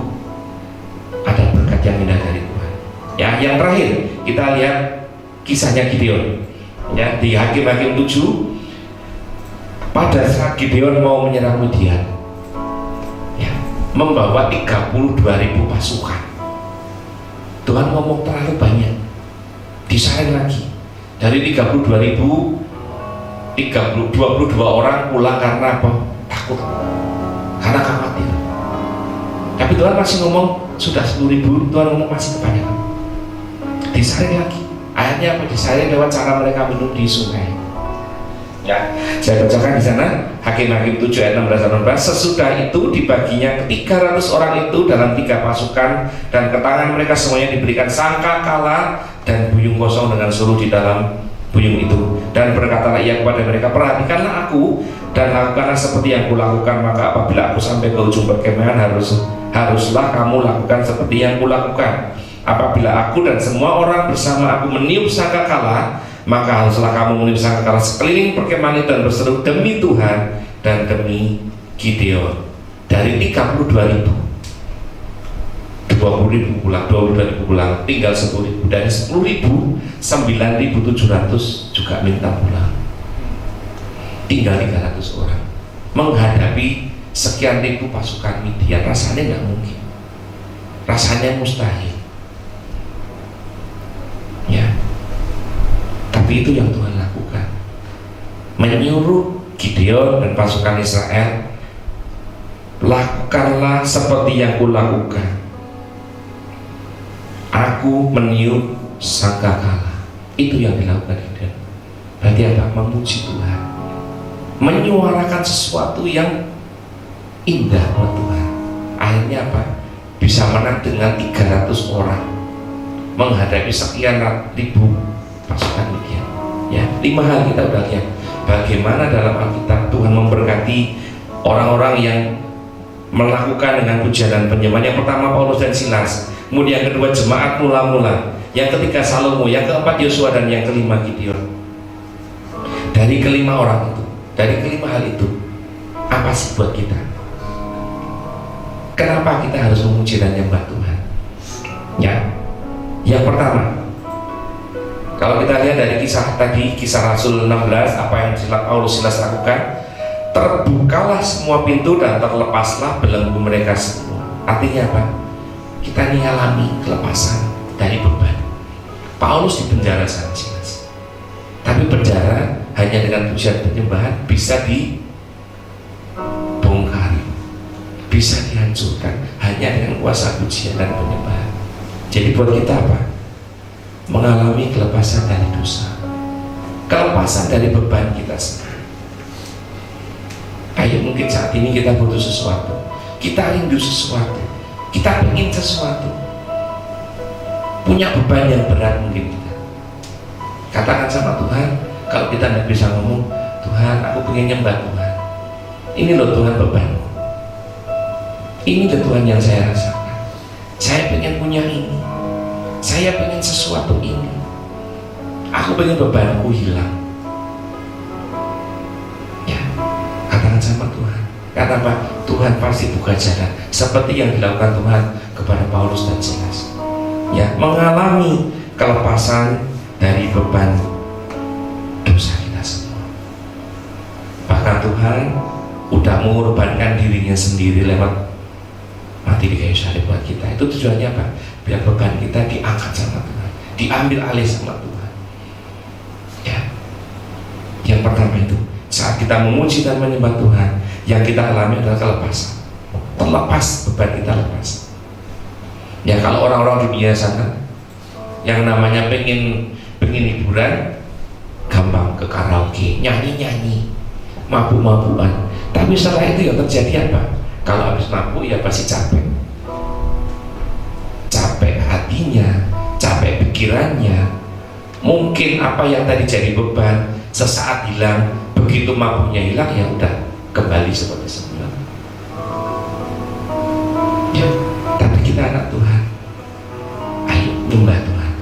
ada berkat yang indah dari Tuhan. Ya, yang terakhir kita lihat kisahnya Gideon. Ya, di Hakim-Hakim 7, pada saat Gideon mau menyerang Midian, ya, membawa 32.000 pasukan. Tuhan ngomong terlalu banyak, disaring lagi. Dari 32.000, 22 orang pulang karena apa? Takut, karena khawatir. Tapi Tuhan masih ngomong sudah 10.000, Tuhan ngomong masih kebanyakan. Disaring lagi. Ayatnya apa? Disaring lewat cara mereka minum di sungai. Ya, saya bacakan di sana Hakim-Hakim 7 ayat 16-18. Sesudah itu dibaginya ke 300 orang itu dalam 3 pasukan, dan ke tangan mereka semuanya diberikan sangkakala dan buyung kosong dengan suruh di dalam buyung itu. Dan berkatalah ia kepada mereka, perhatikanlah aku dan lakukanlah seperti yang kulakukan, maka apabila aku sampai ke ujung perkemahan haruslah kamu lakukan seperti yang kulakukan. Apabila aku dan semua orang bersama aku meniup sangkakala, maka haruslah kamu meniup sangkakala sekeliling perkemahan itu dan berseru demi Tuhan dan demi Gideon. Dari 32.000, 20.000 pulang, 22.000 pulang, tinggal 10.000. Dari 10.000, 9.700 juga minta pulang. Tinggal 300 orang menghadapi sekian ribu pasukan Midian. Rasanya nggak mungkin, rasanya mustahil. Ya, tapi itu yang Tuhan lakukan, menyuruh Gideon dan pasukan Israel, lakukanlah seperti yang kulakukan. Aku meniup sangkakala. Itu yang dilakukan Gideon. Berarti apa? Memuji Tuhan, menyuarakan sesuatu yang indah buat Tuhan. Akhirnya apa? Bisa menang dengan 300 orang menghadapi sekian ribu pasukan Midian. Ya, 5 hal kita udah lihat bagaimana dalam Alkitab Tuhan memberkati orang-orang yang melakukan dengan pujian dan penyembahan. Yang pertama Paulus dan Silas, kemudian yang kedua jemaat mula-mula, yang ketiga Salomo, yang keempat Yosua, dan yang kelima Gideon. Dari kelima orang itu, dari kelima hal itu, apa sih buat kita? Kenapa kita harus memuji dan menyembah Tuhan? Ya, yang pertama, kalau kita lihat dari kisah tadi, kisah Rasul 16, apa yang Paulus Silas lakukan, terbukalah semua pintu dan terlepaslah belenggu mereka semua. Artinya apa? Kita ini alami kelepasan dari beban. Paulus di penjara saja, Silas, tapi penjara hanya dengan pujian penyembahan bisa dibongkar, bisa dihancurkan hanya dengan kuasa pujian dan penyembahan. Jadi buat kita apa? Mengalami kelepasan dari dosa, kelepasan dari beban kita sendiri. Kayak mungkin saat ini kita butuh sesuatu, kita rindu sesuatu, kita ingin sesuatu, punya beban yang berat mungkin kita. Katakan sama Tuhan, kalau kita nggak bisa ngomong, Tuhan aku pengen nyembah Tuhan, ini loh Tuhan bebanku, ini loh Tuhan yang saya rasakan, saya pengen punya ini, saya pengen sesuatu ini, aku pengen bebanku hilang. Ya, katakan sama Tuhan. Karena apa? Tuhan pasti buka jalan seperti yang dilakukan Tuhan kepada Paulus dan Silas. Ya, mengalami kelepasan dari beban dosa kita semua. Bahkan Tuhan udah mengorbankan dirinya sendiri lewat mati di kayu salib buat kita. Itu tujuannya apa? Biar beban kita diangkat sama Tuhan, diambil alih sama Tuhan. Ya, yang pertama itu saat kita memuji dan menyembah Tuhan, yang kita alami adalah kelepasan, terlepas beban kita lepas. Ya, kalau orang-orang dunia sana yang namanya pengen hiburan, gampang ke karaoke, nyanyi-nyanyi, mabuk-mabukan. Tapi setelah itu yang terjadi apa? Kalau habis mabuk ya pasti capek, capek hatinya, capek pikirannya. Mungkin apa yang tadi jadi beban sesaat hilang, begitu mabuknya hilang ya udah kembali seperti semula. Ya, tapi kita anak Tuhan, ayo nyembah Tuhan.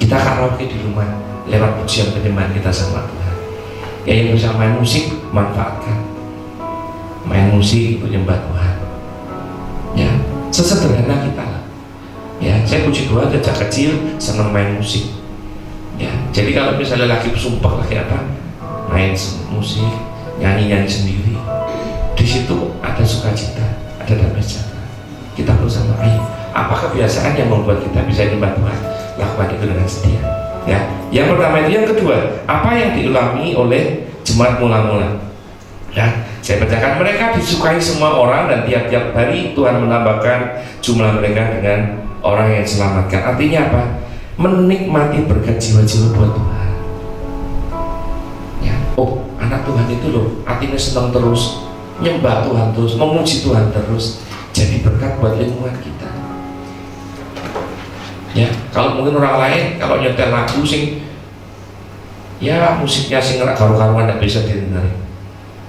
Kita karaoke di rumah lewat pujian penyembahan kita sama Tuhan. Ya, yang bisa main musik manfaatkan, main musik untuk nyembah Tuhan. Ya, sesederhana kita lah. Ya, saya puji Tuhan sejak kecil senang main musik. Ya, jadi kalau misalnya lagi sumpah lagi apa, main musik, nyanyi sendiri, di situ ada sukacita, ada damai sejahtera. Kita bersama, ayo, apa kebiasaan yang membuat kita bisa nyembah Tuhan? Lakukan itu dengan setia. Ya, yang pertama itu. Yang kedua, apa yang diulami oleh jemaat mula-mula? Ya, saya bacakan, mereka disukai semua orang dan tiap-tiap hari Tuhan menambahkan jumlah mereka dengan orang yang diselamatkan. Artinya apa? Menikmati berkat jiwa-jiwa buat Tuhan. Ya, oh, anak Tuhan itu loh, artinya senang terus, nyembah Tuhan terus, memuji Tuhan terus, jadi berkat buat lingkungan kita. Ya, kalau mungkin orang lain kalau nyetel lagu sing, ya musiknya sing karu-karuan tidak bisa didengarin.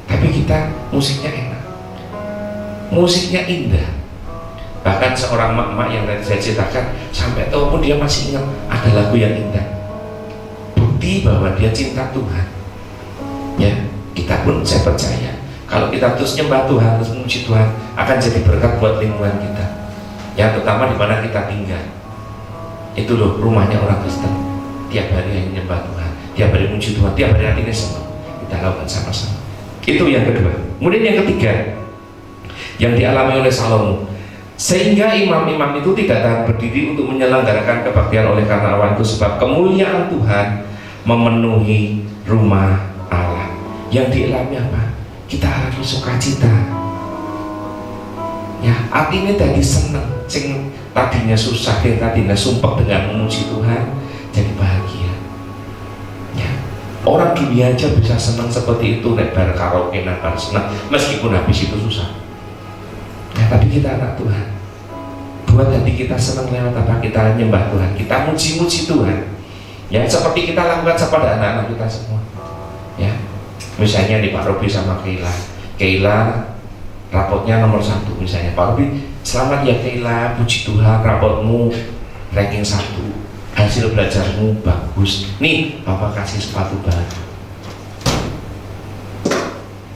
Tapi kita musiknya enak, musiknya indah. Bahkan seorang mak-mak yang tadi saya ceritakan, sampai tahu pun dia masih ingat ada lagu yang indah. Bukti bahwa dia cinta Tuhan. Ya, kita pun saya percaya kalau kita terus nyembah Tuhan, terus memuji Tuhan, akan jadi berkat buat lingkungan kita. Yang terutama di mana kita tinggal. Itu loh rumahnya orang Kristen. Tiap hari yang nyembah Tuhan, tiap hari memuji Tuhan, tiap hari hatinya senang. Kita lakukan sama-sama. Itu yang kedua. Kemudian yang ketiga, yang dialami oleh Salomo, sehingga imam-imam itu tidak tahan berdiri untuk menyelenggarakan kebaktian oleh karena awan itu, sebab kemuliaan Tuhan memenuhi rumah Allah. Yang dialami apa? Kita alami sukacita. Ya, artinya tadi senang, sing tadinya susah, yang tadinya sumpah dengan memuji Tuhan, jadi bahagia. Orang dunia aja bisa senang seperti itu, naik bar karaoke, naik bar senang, meskipun habis itu susah. Ya, tapi kita anak Tuhan, buat hati kita senang lewat apa? Kita nyembah Tuhan, kita muji-muji Tuhan. Ya, seperti kita lakukan kepada anak-anak kita semua. Ya, misalnya di Pak Robi sama Keila, rapotnya nomor 1 misalnya. Pak Robi, selamat ya Keila, puji Tuhan, rapotmu ranking 1. Hasil belajarmu bagus. Nih, Bapak kasih sepatu baru.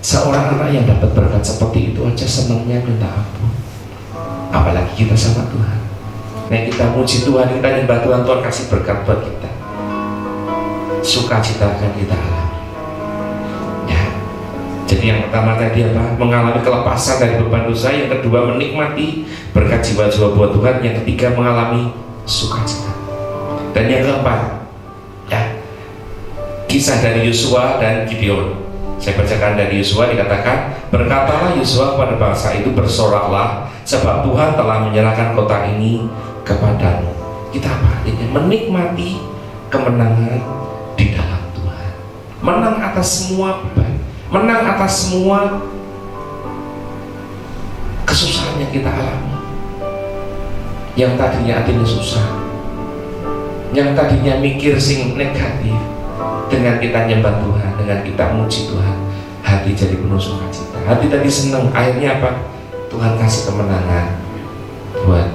Seorang anak yang dapat berkat seperti itu aja senangnya minta ampun. Apalagi kita sama Tuhan. Nah, kita muji Tuhan, kita nyembah Tuhan, Tuhan kasih berkat buat kita. Sukacita akan kita alami. Ya. Jadi yang pertama tadi apa? Mengalami kelepasan dari beban dosa. Yang kedua, menikmati berkat jiwa-jiwa buat Tuhan. Yang ketiga, mengalami sukacita. Dan yang keempat, ya, kisah dari Yosua dan Gideon. Saya bacakan dari Yosua, dikatakan, berkatalah Yosua kepada bangsa itu, bersoraklah, sebab Tuhan telah menyerahkan kota ini kepadamu. Kita apa? Ini menikmati kemenangan di dalam Tuhan. Menang atas semua beban, menang atas semua kesusahan yang kita alami. Yang tadinya hatinya susah, yang tadinya mikir sing negatif, dengan kita nyembah Tuhan, dengan kita muji Tuhan, hati jadi penuh sukacita. Hati tadi senang, akhirnya apa? Tuhan kasih kemenangan buat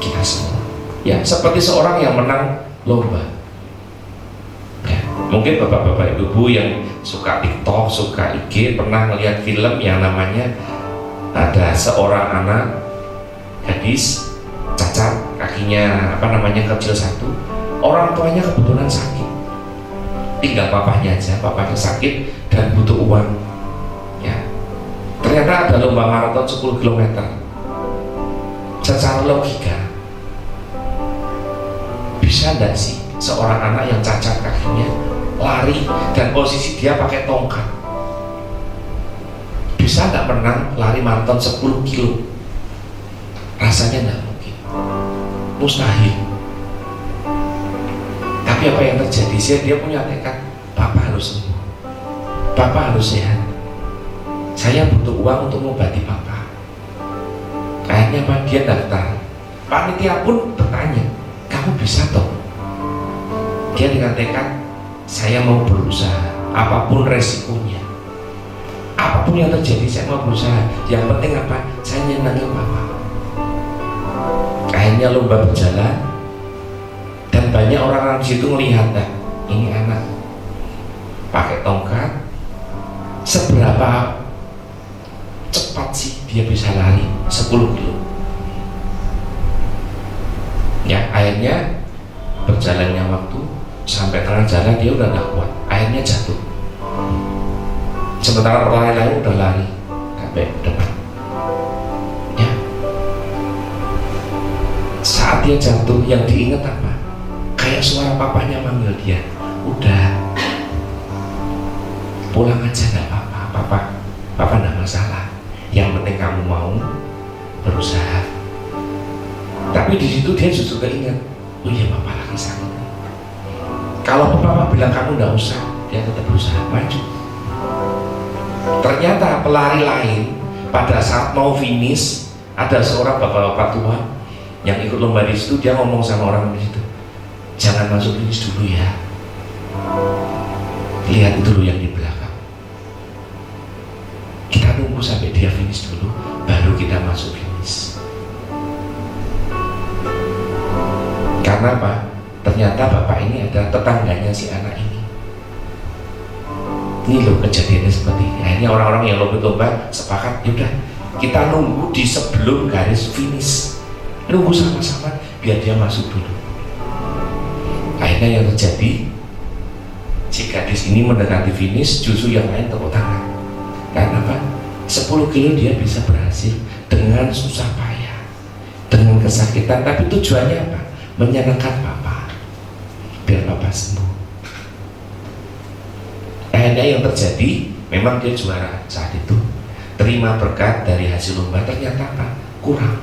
kita semua. Ya, seperti seorang yang menang lomba. Ya, mungkin bapak-bapak ibu-ibu yang suka TikTok, suka IG, pernah melihat film yang namanya ada seorang anak gadis cacat, kakinya kecil 1. Orang tuanya kebetulan sakit, tinggal papahnya aja, papahnya sakit dan butuh uang. Ya, ternyata ada lomba maraton 10 km. Secara logika, bisa enggak sih seorang anak yang cacat kakinya lari dan posisi dia pakai tongkat, bisa enggak menang lari maraton 10 kilo? Rasanya enggak mungkin, mustahil. Tapi apa yang terjadi? Dia punya tekad, Papa harus sembuh, Papa harus sehat, saya butuh uang untuk mengobati Papa. Akhirnya apa? Dia daftar. Panitia pun bertanya, kamu bisa toh? Dia dengan tekad, saya mau berusaha, apapun resikonya, apapun yang terjadi saya mau berusaha. Yang penting apa? Saya nyenangin Papa. Akhirnya lomba berjalan. Dan banyak orang-orang di situ melihat, nah, ini anak pakai tongkat, seberapa cepat sih dia bisa lari 10 kilo? udah gak kuat, akhirnya jatuh. Sementara pelari lain udah lari sampai depan. Ya. Saat dia jatuh, yang diingat apa? Kayak suara papanya manggil dia, udah pulang aja, gak apa-apa, papa gak masalah. Yang penting kamu mau berusaha. Tapi di situ dia justru keinget, oh iya papa lagi sakit. Kalau papa bilang kamu gak usah, dia tetap berusaha maju. Ternyata pelari lain pada saat mau finish, ada seorang bapak-bapak tua yang ikut lomba di situ. Dia ngomong sama orang di situ, jangan masuk finish dulu ya, lihat dulu yang di belakang. Kita tunggu sampai dia finish dulu, baru kita masuk finish. Karena apa? Ternyata bapak ini ada tetangganya si anak ini. Ini loh kejadiannya seperti ini. Akhirnya orang-orang yang lomba sepakat, yaudah kita nunggu di sebelum garis finish, nunggu sama-sama biar dia masuk dulu. Akhirnya yang terjadi, si gadis ini mendekati finish, justru yang lain tepuk tangan. Karena apa? 10 kilo dia bisa berhasil dengan susah payah, dengan kesakitan, tapi tujuannya apa? Menyenangkan papa, biar papa sembuh. Akhirnya yang terjadi, memang dia juara saat itu, terima berkat dari hasil lomba. Ternyata apa? Kurang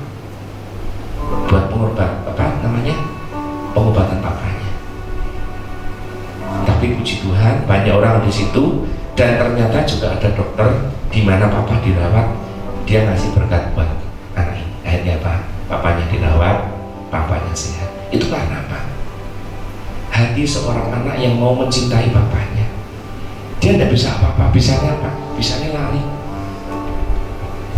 buat pengobatan papanya. Tapi puji Tuhan banyak orang di situ, dan ternyata juga ada dokter di mana papa dirawat, dia ngasih berkat buat anak ini. Akhirnya apa? Papanya dirawat, papanya sehat. Itu karena apa? Hati seorang anak yang mau mencintai bapaknya. Dia tidak bisa apa-apa, bisanya apa? Bisanya lari.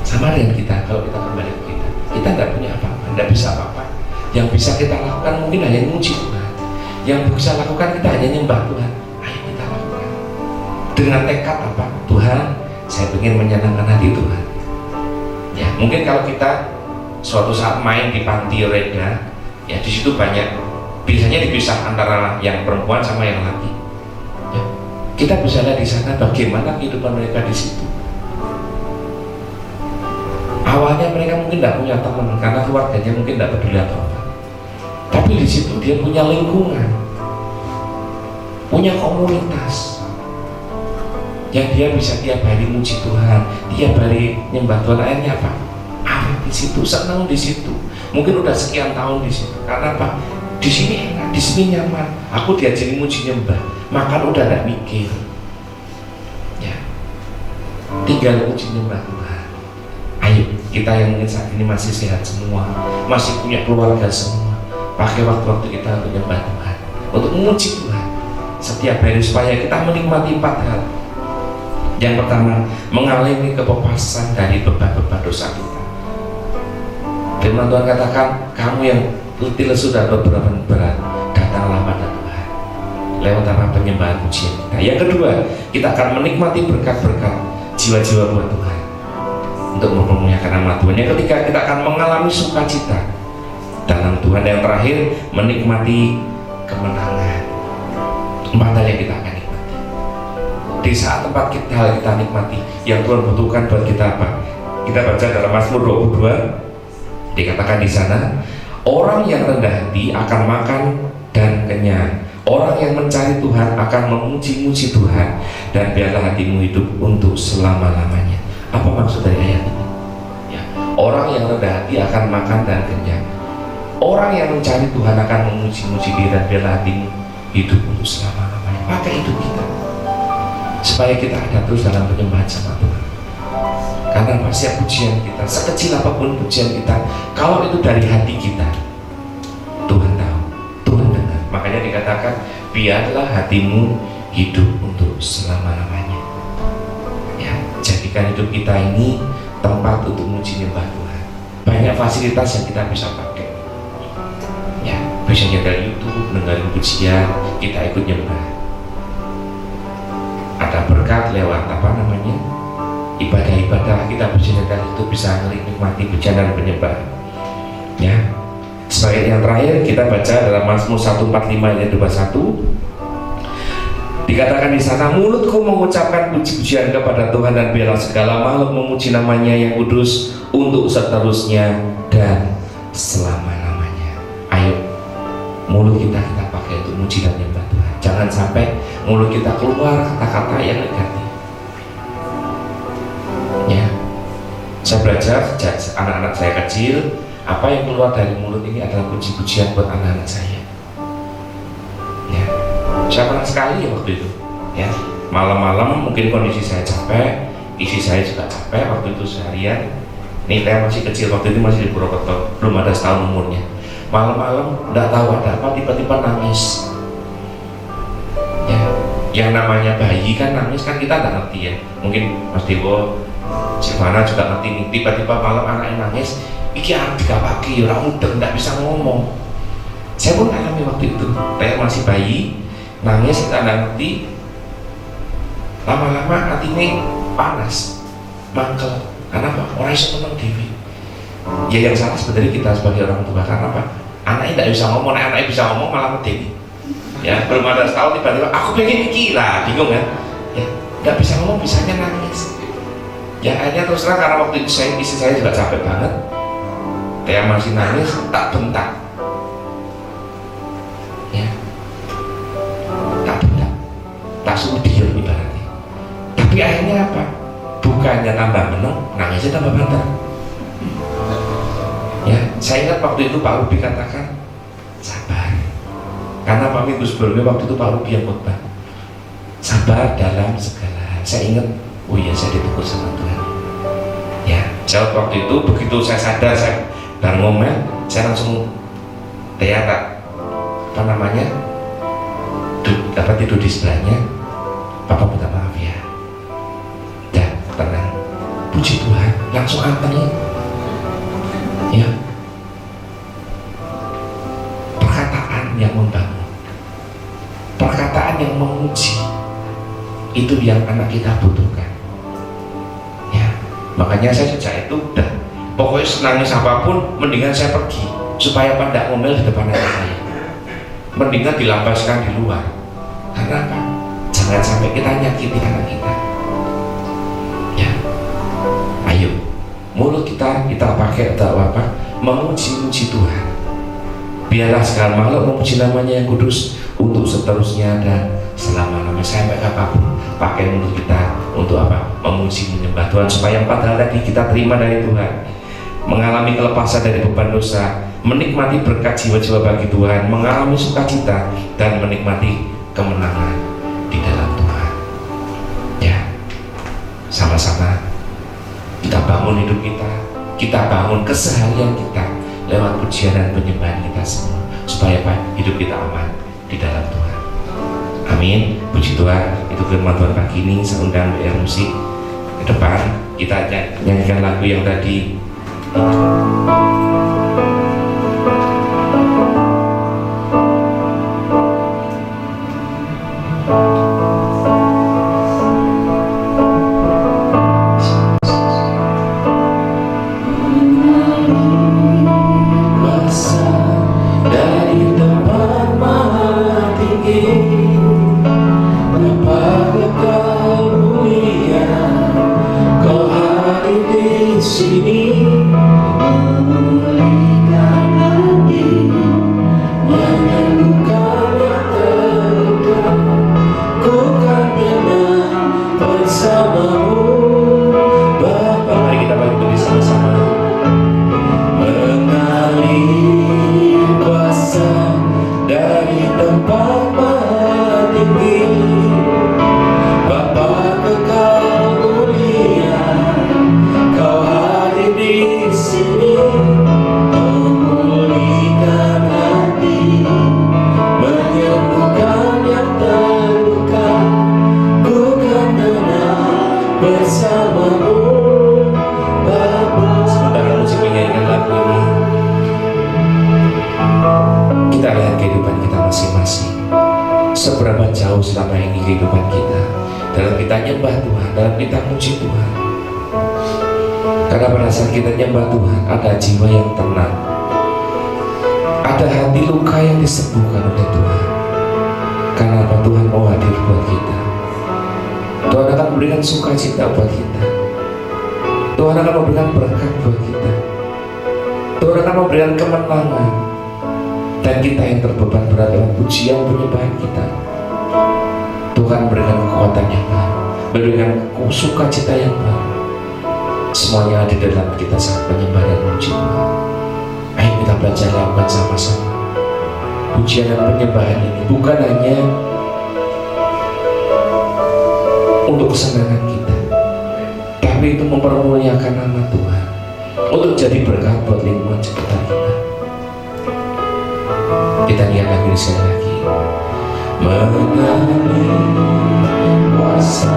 Sama dengan kita, kalau kita kembali ke kita nggak punya apa-apa, tidak bisa apa-apa. Yang bisa kita lakukan mungkin hanya memuji Tuhan. Yang bisa lakukan kita hanya nyembah Tuhan. Ayo kita lakukan dengan tekad apa? Tuhan, saya ingin menyenangkan hati Tuhan. Ya, mungkin kalau kita suatu saat main di panti reda, ya di situ banyak, biasanya dipisah antara yang perempuan sama yang laki. Ya, kita bisa lihat di sana bagaimana kehidupan mereka di situ. Awalnya mereka mungkin tidak punya teman karena keluarganya mungkin tidak peduli apa-apa. Tapi di situ dia punya lingkungan, punya komunitas yang dia bisa tiap hari muji Tuhan, tiap hari nyembah Tuhan. Akhirnya apa? Awet di situ, senang di situ. Mungkin udah sekian tahun di situ. Karena apa? Di sini enak, di sini nyaman. Aku diajari muji nyembah, makan udah gak mikir. Ya, tinggal muji nyembah Tuhan. Ayo, kita yang mungkin saat ini masih sehat semua, masih punya keluarga semua, pakai waktu-waktu kita untuk nyembah Tuhan, untuk memuji Tuhan setiap hari, supaya kita menikmati 4 hal. Yang pertama, mengalami kebebasan dari beban-beban dosa kita. Firman Tuhan katakan, kamu yang letih lesu dan beban berat, datanglah pada Tuhan lewat apa? Penyembahan pujian kita. Yang kedua, kita akan menikmati berkat-berkat jiwa-jiwa buat Tuhan untuk memuliakan nama Tuhan. Yang ketiga, kita akan mengalami sukacita dalam Tuhan. Yang terakhir, menikmati kemenangan. 4 hal yang kita akan nikmati. Di saat tempat hal kita nikmati, yang Tuhan butuhkan buat kita apa? Kita baca dalam Mazmur 22, dikatakan di sana, orang yang rendah hati akan makan dan kenyang. Orang yang mencari Tuhan akan memuji-muji Tuhan, dan biarlah hatimu hidup untuk selama-lamanya. Apa maksud dari ayat ini? Ya, orang yang rendah hati akan makan dan kenyang. Orang yang mencari Tuhan akan memuji-muji Dia, dan biarlah hatimu hidup untuk selama-lamanya. Pakai hidup kita supaya kita ada terus dalam penyembahan sama Tuhan. Karena pasti pujian kita, sekecil apapun pujian kita, kalau itu dari hati kita, Tuhan tahu, Tuhan dengar. Makanya dikatakan, biarlah hatimu hidup untuk selama-lamanya. Ya, jadikan hidup kita ini tempat untuk muji nyembah Tuhan. Banyak fasilitas yang kita bisa pakai. Ya, bisa dari YouTube, dengerin pujian, kita ikut nyembah. Ada berkat lewat ibadah-ibadah, kita berjalan itu bisa menikmati pujian dan penyembahan. Ya, sebagai yang terakhir kita baca dalam Mazmur 145 ayat 21. Dikatakan di sana, mulutku mengucapkan puji-pujian kepada Tuhan dan biarlah segala makhluk memuji namanya yang kudus untuk seterusnya dan selama-lamanya. Ayo, mulut kita pakai untuk muji dan nyembah Tuhan. Jangan sampai mulut kita keluar kata-kata yang negatif. Ya, saya belajar sejak anak-anak saya kecil, apa yang keluar dari mulut ini adalah puji-pujian buat anak-anak saya. Ya, saya pernah sekali waktu itu, ya, malam-malam mungkin kondisi saya capek, isi saya juga capek waktu itu seharian. Nih, saya masih kecil waktu itu, masih di Purwokerto, belum ada setahun umurnya. Malam-malam nggak tahu ada apa, tiba-tiba nangis. Ya, yang namanya bayi kan nangis kan kita nggak ngerti ya. Mungkin Mas Dewo, Silvana juga ngerti nih. Tiba-tiba malam anaknya nangis, iki arep digawaki, ora mudeng, nggak bisa ngomong. Saya pun alami waktu itu. Saya masih bayi, nangis, kita nggak ngerti. Lama-lama hatinya panas, mangkel. Karena apa? Orang bisa menang dewi. Ya yang salah sebenarnya kita sebagai orang tua. Karena apa? Anaknya tidak bisa ngomong, anaknya bisa ngomong malah medeni. Ya belum ada setahun tiba-tiba aku pengen iki lah, bingung kan? Ya nggak bisa ngomong, bisanya nangis. Ya akhirnya terus terang karena waktu itu istri saya juga capek banget. Saya masih nangis, tak bentak. Ya, tak bentak, tak suruh diam ibaratnya. Tapi akhirnya apa? Bukannya tambah menang, nangisnya tambah banter. Ya, saya ingat waktu itu Pak Rubi katakan sabar. Karena Pak Minggu sebelumnya waktu itu Pak Rubi yang khotbah. Sabar dalam segala hal. Saya ingat, oh iya saya ditegur sama Tuhan. Ya, saya waktu itu begitu saya sadar saya dan ngomel, saya langsung apa namanya? Tidur di sebelahnya. Papa minta maaf ya. Dan tenang. Puji Tuhan, langsung anteng. Ya, perkataan yang membangun, perkataan yang memuji, itu yang anak kita butuhkan. Ya, makanya saya sejak itu udah pokoknya senangnya apapun, mendingan saya pergi supaya pada ngomel di depan anak saya, mendingan dilampaskan di luar. Karena apa? Jangan sampai kita nyakiti anak kita. Ya, ayo. Mulut kita pakai untuk apa? Memuji-muji Tuhan. Biarlah segala makhluk memuji namanya yang kudus untuk seterusnya dan selama-lamanya. Sampai kapanpun pakai mulut kita untuk apa? Memuji, menyembah Tuhan. Supaya 4 hal tadi kita terima dari Tuhan, mengalami kelepasan dari beban dosa, menikmati berkat jiwa-jiwa bagi Tuhan, mengalami sukacita, dan menikmati kemenangan di dalam Tuhan. Ya, sama-sama kita bangun hidup kita bangun keseharian kita lewat pujian dan penyembahan kita semua, supaya apa? Hidup kita aman di dalam Tuhan. Amin. Puji Tuhan. Itu firman Tuhan pagi ini. Saya undang WR Musik ke depan, kita nyanyikan lagu yang tadi. Seberapa jauh selama ini kehidupan kita dalam kita nyembah Tuhan, dalam kita muji Tuhan. Karena pada saat kita nyembah Tuhan, ada jiwa yang tenang, ada hati luka yang disembuhkan oleh Tuhan. Karena apa? Tuhan mau hadir buat kita. Tuhan akan memberikan sukacita buat kita. Tuhan akan memberikan berkat buat kita. Tuhan akan memberikan kemenangan. Dan kita yang terbeban berat dalam pujian penyembahan kita, Tuhan memberikan kekuatan yang baru, memberikan sukacita yang baru. Semuanya ada dalam kita saat menyembah dan memuji Tuhan. Ayo kita belajar lakukan sama-sama. Pujian dan penyembahan ini bukan hanya untuk kesenangan kita, tapi itu mempermuliakan nama Tuhan, untuk jadi berkat buat lingkungan sekitar kita. Kita lihat lagi sekali lagi. Mengalami kuasa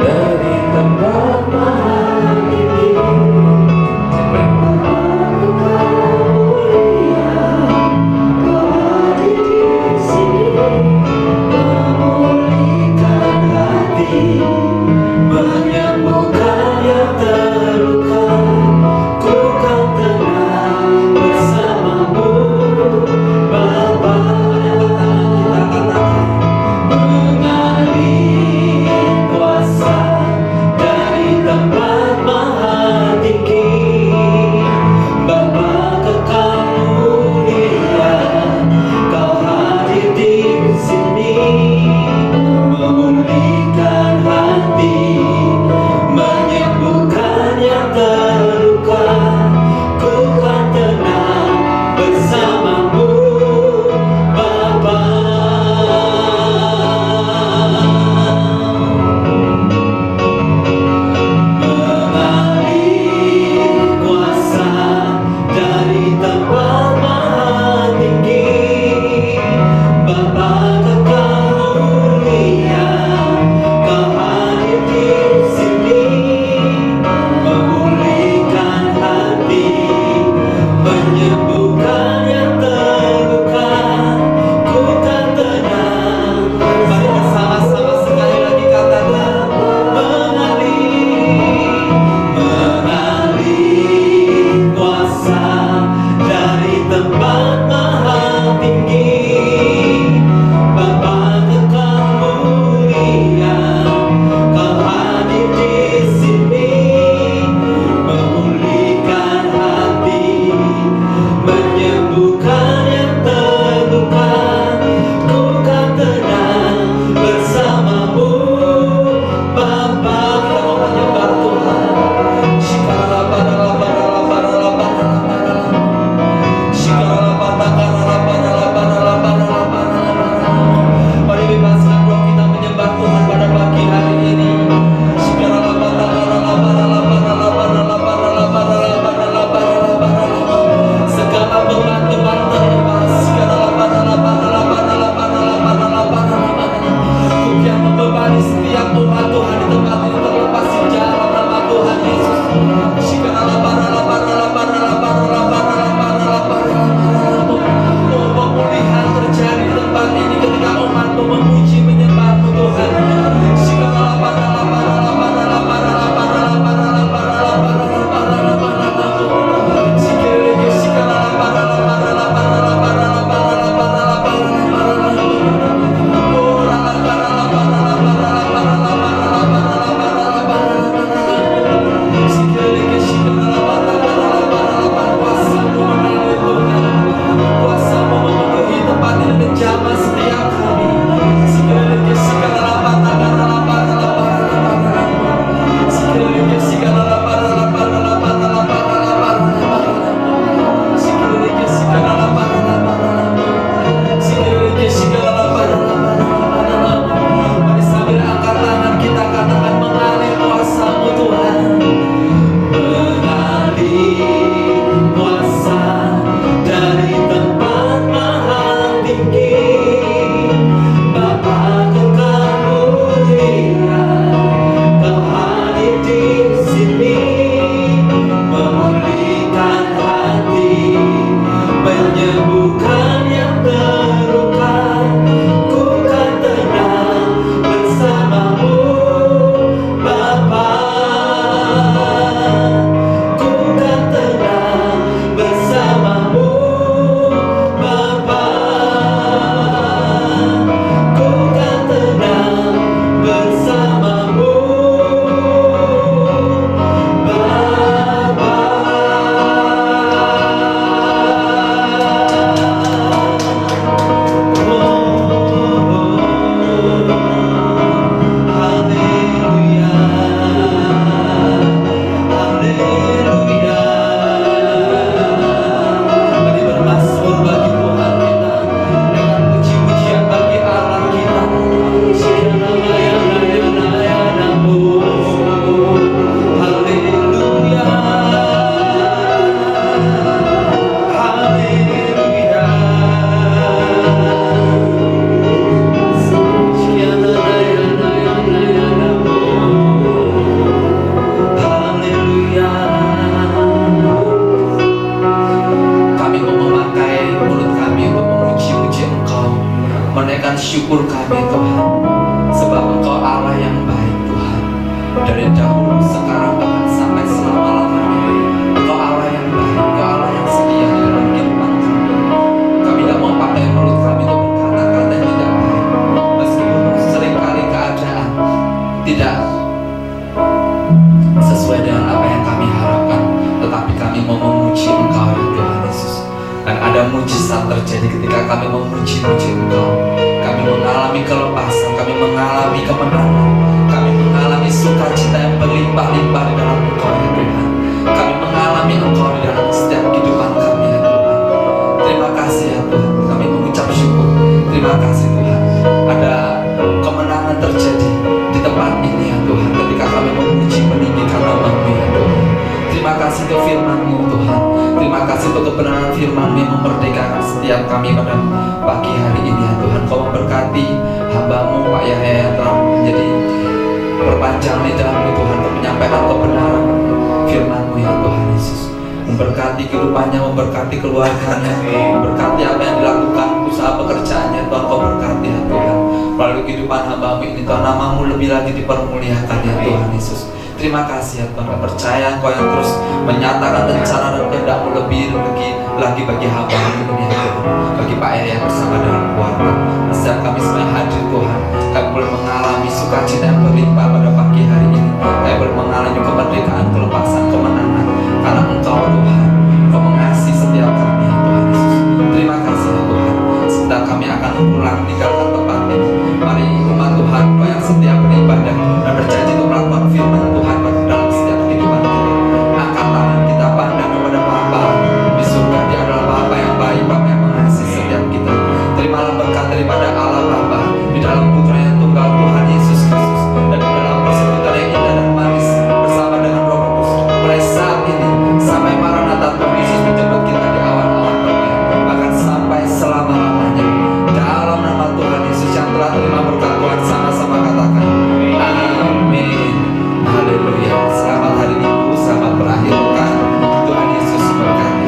dari tempat mahal ini, menyembuhkan yang terluka, ku kan tenang bersamamu, Bapa. Mengalami tidak sesuai dengan apa yang kami harapkan, tetapi kami mau memuji Engkau ya Tuhan Yesus. Dan ada mujizat terjadi ketika kami memuji-muji Engkau. Kami mengalami kelepasan, kami mengalami kemenangan, kami mengalami sukacita yang berlimpah-limpah di dalam Engkau ya Tuhan. Kami mengalami Engkau di dalam setiap kehidupan kami ya Tuhan. Terima kasih ya Tuhan, kami mengucap syukur. Terima kasih Tuhan, ada kemenangan terjadi di tempat ini ya Tuhan, ketika kami memuji meninggikan nama-Mu ya Tuhan. Terima kasih untuk firman-Mu Tuhan. Terima kasih untuk kebenaran firman-Mu yang memerdekakan setiap kami pada pagi hari ini ya Tuhan. Kau memberkati hamba-Mu Pak Yahya yang telah menjadi perpanjang lidah-Mu Tuhan untuk menyampaikan kebenaran firman-Mu ya Tuhan Yesus. Memberkati kehidupannya, memberkati keluarganya, memberkati apa yang dilakukan, usaha pekerjaannya Tuhan. Kau berkati ya Tuhan. Melalui kehidupan hamba-Mu ini Tuhan, nama-Mu lebih lagi dipermuliakan ya Tuhan Yesus. Terima kasih ya Tuhan, kami percaya Engkau yang terus menyatakan rencana dan kehendak-Mu lebih lagi bagi hamba-Mu ini ya Tuhan. Bagi Pak Yahya bersama dengan keluarga, setiap kami semua hadir Tuhan, kami boleh mengalami sukacita yang berlimpah pada pagi hari ini. Kami boleh mengalami kemerdekaan, kelepasan, kemenangan, karena Engkau Tuhan, Engkau mengasihi setiap kami ya Tuhan Yesus. Terima kasih ya Tuhan. Sebentar kami akan pulang meninggalkan tempat ini. Mari umat Tuhan, Kau yang setia beribadah dan berjanji untuk melakukan firman Tuhan dalam setiap kehidupan kita. Angkat tangan kita pandang kepada Bapa di surga. Dia adalah Bapa yang baik, Bapa yang mengasihi setiap kita. Terimalah berkat daripada Allah Bapa di dalam Putra yang tunggal Tuhan Yesus Kristus, dan di dalam persekutuan yang indah dan manis bersama dengan Roh Kudus, mulai saat ini sampai Maranatha Tuhan Yesus menjemput kita di awan-awan dunia, bahkan sampai selama-lamanya. Dalam nama Tuhan Yesus yang telah terima berkat Tuhan, sama-sama katakan amin. Haleluya. Selamat hari Minggu, selamat berakhir pekan. Tuhan Yesus memberkati.